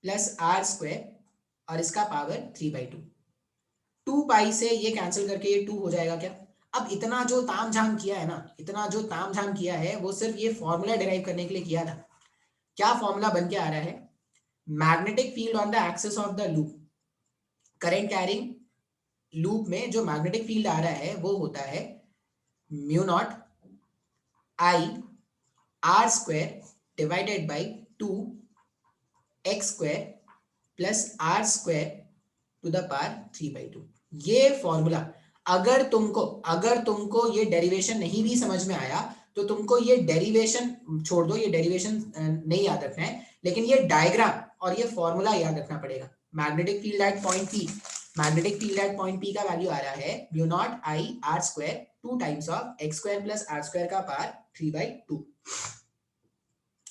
plus R square और इसका पावर 3/2, 2 पाई से ये कैंसिल करके ये 2 हो जाएगा क्या। अब इतना जो तामझाम किया है ना, इतना जो तामझाम किया है वो सिर्फ ये फॉर्मूला डिराइव करने के लिए किया था। क्या फॉर्मूला बन के आ रहा है, magnetic field on the axis of the loop, current carrying loop में जो मैग्नेटिक फील्ड आ रहा है वो होता है mu naught I R square divided by 2 x square plus R square to the power 3/2। ये फॉर्मूला अगर तुमको ये डेरिवेशन नहीं भी समझ में आया तो तुमको ये डेरिवेशन छोड़ दो, ये डेरिवेशन नहीं याद रखना है, लेकिन ये डायग्राम और ये फॉर्मूला याद रखना पड़ेगा। Magnetic field at point P, magnetic field at point P का वैल्यू आ रहा है mu naught I R square 2 times of x square plus R square का पावर 3/2।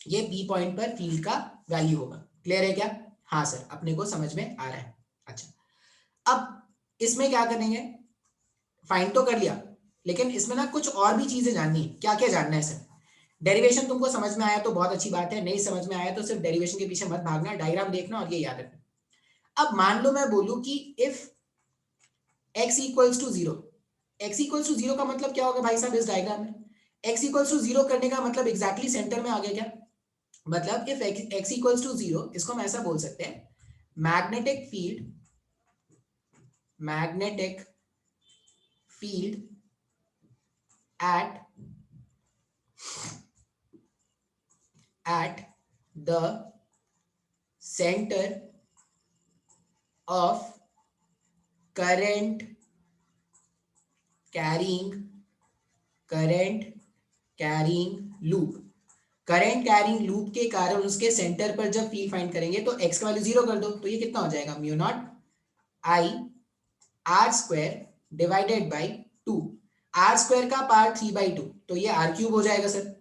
ये बी पॉइंट पर फील्ड का वैल्यू होगा। क्लियर है क्या, हाँ सर अपने को समझ में आ रहा है। अच्छा, अब इसमें क्या करेंगे, फाइंड तो कर लिया लेकिन इसमें ना कुछ और भी चीजें जाननी है। क्या क्या जानना है सर, डेरिवेशन तुमको समझ में आया तो बहुत अच्छी बात है, नहीं समझ में आया तो सिर्फ डेरिवेशन के पीछे मत भागना, डायग्राम देखना और ये याद रखना। अब मान लो मैं बोलूं कि if x equals to 0, x equals to 0 का मतलब क्या होगा भाई साहब इस डायग्राम में, x इक्वल्स टू 0 करने का मतलब एग्जैक्टली सेंटर में आ गया क्या, मतलब इफ x इक्वल्स टू 0, इसको हम ऐसा बोल सकते हैं, magnetic field at the center of current carrying loop. Current carrying loop के कारण उसके सेंटर पर जब फील्ड फाइंड करेंगे तो एक्स का वैल्यू 0 कर दो, तो ये कितना हो जाएगा, mu naught I R square divided by 2। R square का पार्ट 3/2, तो ये आर क्यूब हो जाएगा सर।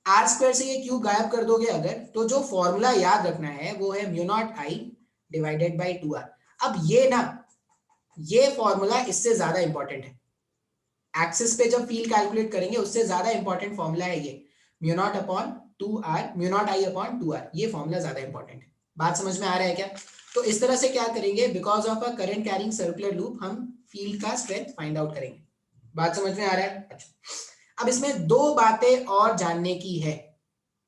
आर स्क्वायर से ये क्यूब गायब कर दोगे अगर, तो जो फॉर्मूला याद रखना है वो है mu naught I divided by 2r। अब ये ना, ये फॉर्मूला इससे ज्यादा इंपॉर्टेंट है। एक्सिस पे जब फील्ड कैलकुलेट करेंगे उससे ज्यादा इंपॉर्टेंट फॉर्मूला है ये, mu naught upon 2r, mu naught I upon 2r। ये फॉर्मूला ज्यादा इंपॉर्टेंट है। बात समझ में आ रहा है क्या? तो इस तरह से क्या करेंगे, because of a current carrying circular loop हम फील्ड का स्ट्रेंथ फाइंड आउट करेंगे। बात समझ में आ रहा है? अच्छा, अब इसमें दो बातें और जानने की है,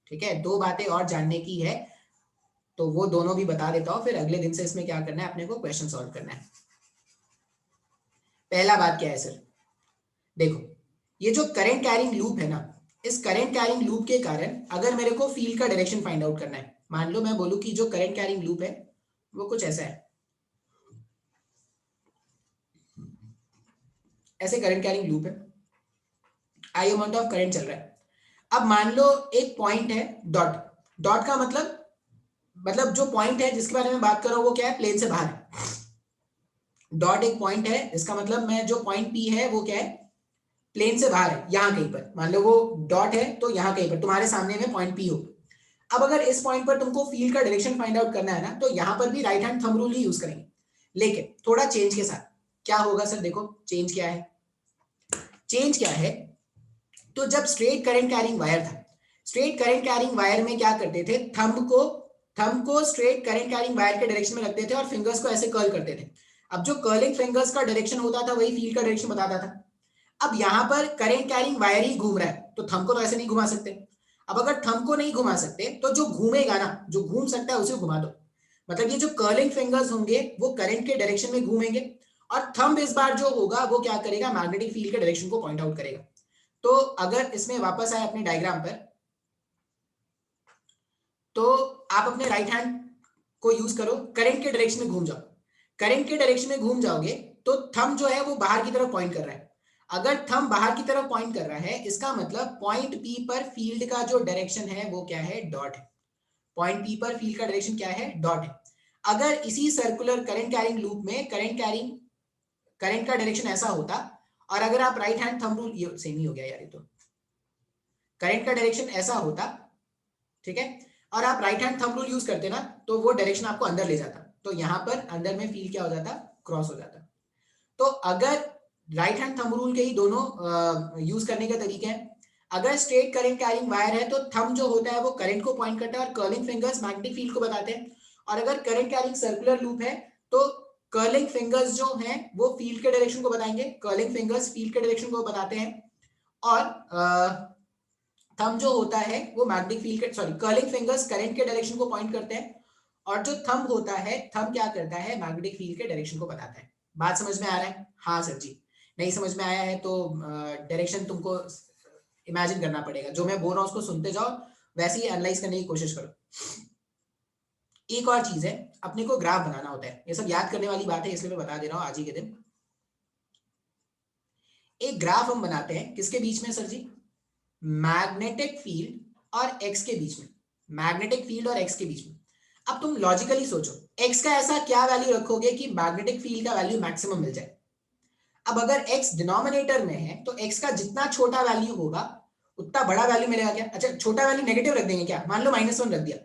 ठीक है, दो बातें और जानने की है, तो वो दोनों भी बता देता हूं, फिर अगले दिन से इसमें क्या करना है, अपने को क्वेश्चन सॉल्व करना है। पहला बात क्या है सर, देखो ये जो करंट कैरिंग लूप है ना, इस करंट कैरिंग लूप के कारण अगर मेरे को फील्ड का डायरेक्शन फाइंड आउट करना है, मान लो मैं बोलूं कि जो करंट कैरिंग लूप है वो कुछ ऐसा है, ऐसे करंट कैरिंग लूप है, आई अमाउंट ऑफ करंट चल रहा है। अब मान लो एक पॉइंट है डॉट, डॉट का मतलब जो पॉइंट है जिसके बारे में बात कर रहा हूं वो क्या है, प्लेन से बाहर है। डॉट एक पॉइंट है, इसका मतलब मैं जो पॉइंट पी है वो क्या है, प्लेन से बाहर है, यहां कहीं पर। मान लो वो डॉट है तो यहां कहीं पर तुम्हारे सामने में पॉइंट पी हो। अब अगर इस पॉइंट पर तुमको फील्ड का डायरेक्शन फाइंड आउट करना है ना, तो यहां पर भी राइट हैंड थंब रूल ही यूज करेंगे, लेकिन थोड़ा चेंज के साथ। क्या होगा सर, देखो चेंज क्या है, चेंज क्या है, तो जब स्ट्रेट करंट कैरिंग वायर था, स्ट्रेट करंट कैरिंग वायर में क्या करते थे, थंब को स्ट्रेट करंट कैरिंग वायर के डायरेक्शन में रखते थे और फिंगर्स को ऐसे कर्ल करते थे। अब जो कर्लिंग फिंगर्स का डायरेक्शन होता था वही फील्ड का डायरेक्शन बताता था। अब यहां पर करंट कैरिंग वायर ही घूम रहा है, तो थंब को तो ऐसे नहीं घुमा सकते। अब अगर थंब को नहीं घुमा सकते तो जो घूमेगा ना, जो घूम सकता है उसे घुमा दो। मतलब ये जो कर्लिंग फिंगर्स होंगे वो करंट के डायरेक्शन में घूमेंगे, और थंब इस बार जो होगा वो क्या करेगा, मैग्नेटिक फील्ड के डायरेक्शन को पॉइंट आउट करेगा। तो अगर इसमें वापस आए अपने डायग्राम पर, तो आप अपने राइट हैंड को यूज करो, करंट के डायरेक्शन में घूम जाओ। करंट के डायरेक्शन में घूम जाओगे तो थंब जो है वो बाहर की तरफ पॉइंट कर रहा है। अगर थंब बाहर की तरफ पॉइंट कर रहा है, इसका मतलब पॉइंट पी पर फील्ड का जो डायरेक्शन है वो क्या है, डॉट है। पॉइंट पी पर फील्ड का डायरेक्शन क्या है, डॉट है। अगर इसी सर्कुलर करंट कैरिंग लूप में करंट का डायरेक्शन ऐसा होता, और अगर आप राइट हैंड थंब रूल, ये सेम ही हो गया यार, ये तो करंट का डायरेक्शन ऐसा होता, ठीक है, और आप right hand thumb rule use करते ना, तो वो डायरेक्शन आपको अंदर ले जाता, तो यहां पर अंदर में फील्ड क्या हो जाता, क्रॉस हो जाता। तो अगर राइट हैंड थंब रूल के ही दोनों यूज करने के तरीके हैं। अगर स्ट्रेट करंट कैरिंग वायर है तो थंब जो होता है वो करंट को पॉइंट करता है और कर्लिंग फिंगर्स मैग्नेटिक फील्ड को बताते हैं। और अगर करंट कैरिंग सर्कुलर लूप है तो कर्लिंग फिंगर्स जो हैं वो फील्ड के डायरेक्शन को बताएंगे, कर्लिंग फिंगर्स फील्ड के डायरेक्शन को बताते हैं, और थंब जो होता है वो मैग्नेटिक फील्ड के, सॉरी, कर्लिंग फिंगर्स करंट के डायरेक्शन को पॉइंट करते हैं, और जो थंब होता है, थंब क्या करता है, मैग्नेटिक फील्ड के डायरेक्शन को बताता है। बात समझ में आ रहा है? हाँ सर जी। नहीं समझ में आया है तो डायरेक्शन तुमको इमेजिन करना पड़ेगा, जो मैं बोल रहा हूँ उसको सुनते जाओ, वैसे ही एनालाइज करने की कोशिश करो। एक और चीज है, अपने को ग्राफ बनाना होता है, ये सब याद करने वाली बात है इसलिए मैं बता दे रहा हूँ आज ही के दिन। एक ग्राफ हम बनाते हैं किसके बीच में सर जी, मैग्नेटिक फील्ड और एक्स के बीच में, मैग्नेटिक फील्ड और एक्स के बीच में। अब तुम लॉजिकली सोचो, एक्स का ऐसा क्या वैल्यू रखोगे कि मैग्नेटिक फील्ड का वैल्यू मैक्सिमम मिल जाए। अब अगर x डिनोमिनेटर में है तो x का जितना छोटा वैल्यू होगा उतना बड़ा वैल्यू मिलेगा क्या? अच्छा, छोटा वैल्यू नेगेटिव रख देंगे क्या? मान लो -1 रख दिया,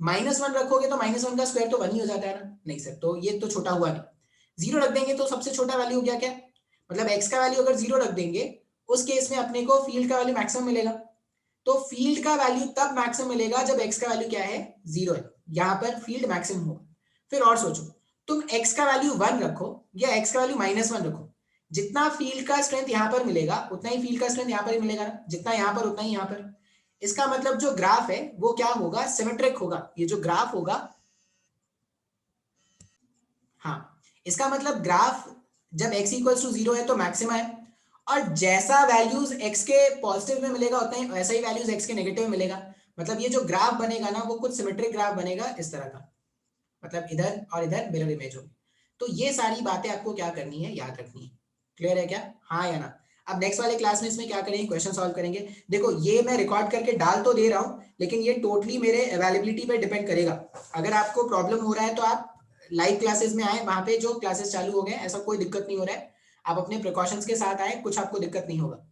-1 रखोगे तो -1 का स्क्वायर तो 1 ही हो जाता है ना? नहीं सर, तो ये तो छोटा हुआ नहीं। 0 रख देंगे तो सबसे छोटा वैल्यू हो गया क्या? मतलब x का वैल्यू अगर 0 रख देंगे उस केस में अपने को फील्ड का वैल्यू मैक्सिमम मिलेगा। तो फील्ड का वैल्यू तब मैक्सिमम मिलेगा जब x का वैल्यू क्या है, 0 है, यहां पर फील्ड मैक्सिमम होगा। फिर और सोचो, तुम x का वैल्यू 1 रखो या x का वैल्यू -1 रखो, जितना फील्ड का स्ट्रेंथ यहां पर मिलेगा उतना ही फील्ड का स्ट्रेंथ यहां पर ही मिलेगा ना, जितना यहां पर उतना ही यहां पर। इसका मतलब जो ग्राफ है वो क्या होगा, सिमेट्रिक होगा। ये जो ग्राफ होगा, हाँ, इसका मतलब ग्राफ जब x इक्वल्स टू 0 है तो मैक्सिमा है, और जैसा वैल्यूज x के पॉजिटिव में मिलेगा उतना ही वैसा ही वैल्यूज x के नेगेटिव में मिलेगा। मतलब ये जो ग्राफ बनेगा ना वो कुछ सिमेट्रिक ग्राफ बनेगा इस तरह का, मतलब इधर और इधर मिरर इमेज होगी। तो ये सारी बातें आपको क्या करनी है, याद रखनी है। क्लियर है क्या, हाँ या ना। अब नेक्स्ट वाले क्लास में इसमें क्या करेंगे, क्वेश्चन सॉल्व करेंगे। देखो ये मैं रिकॉर्ड करके डाल तो दे रहा हूँ, लेकिन ये टोटली मेरे अवेलेबिलिटी पे डिपेंड करेगा। अगर आपको प्रॉब्लम हो रहा है तो आप लाइव क्लासेस में आए, वहां पे जो क्लासेस चालू हो गए, ऐसा कोई दिक्कत नहीं हो रहा है, आप अपने प्रिकॉशंस के साथ आए, कुछ आपको दिक्कत नहीं होगा।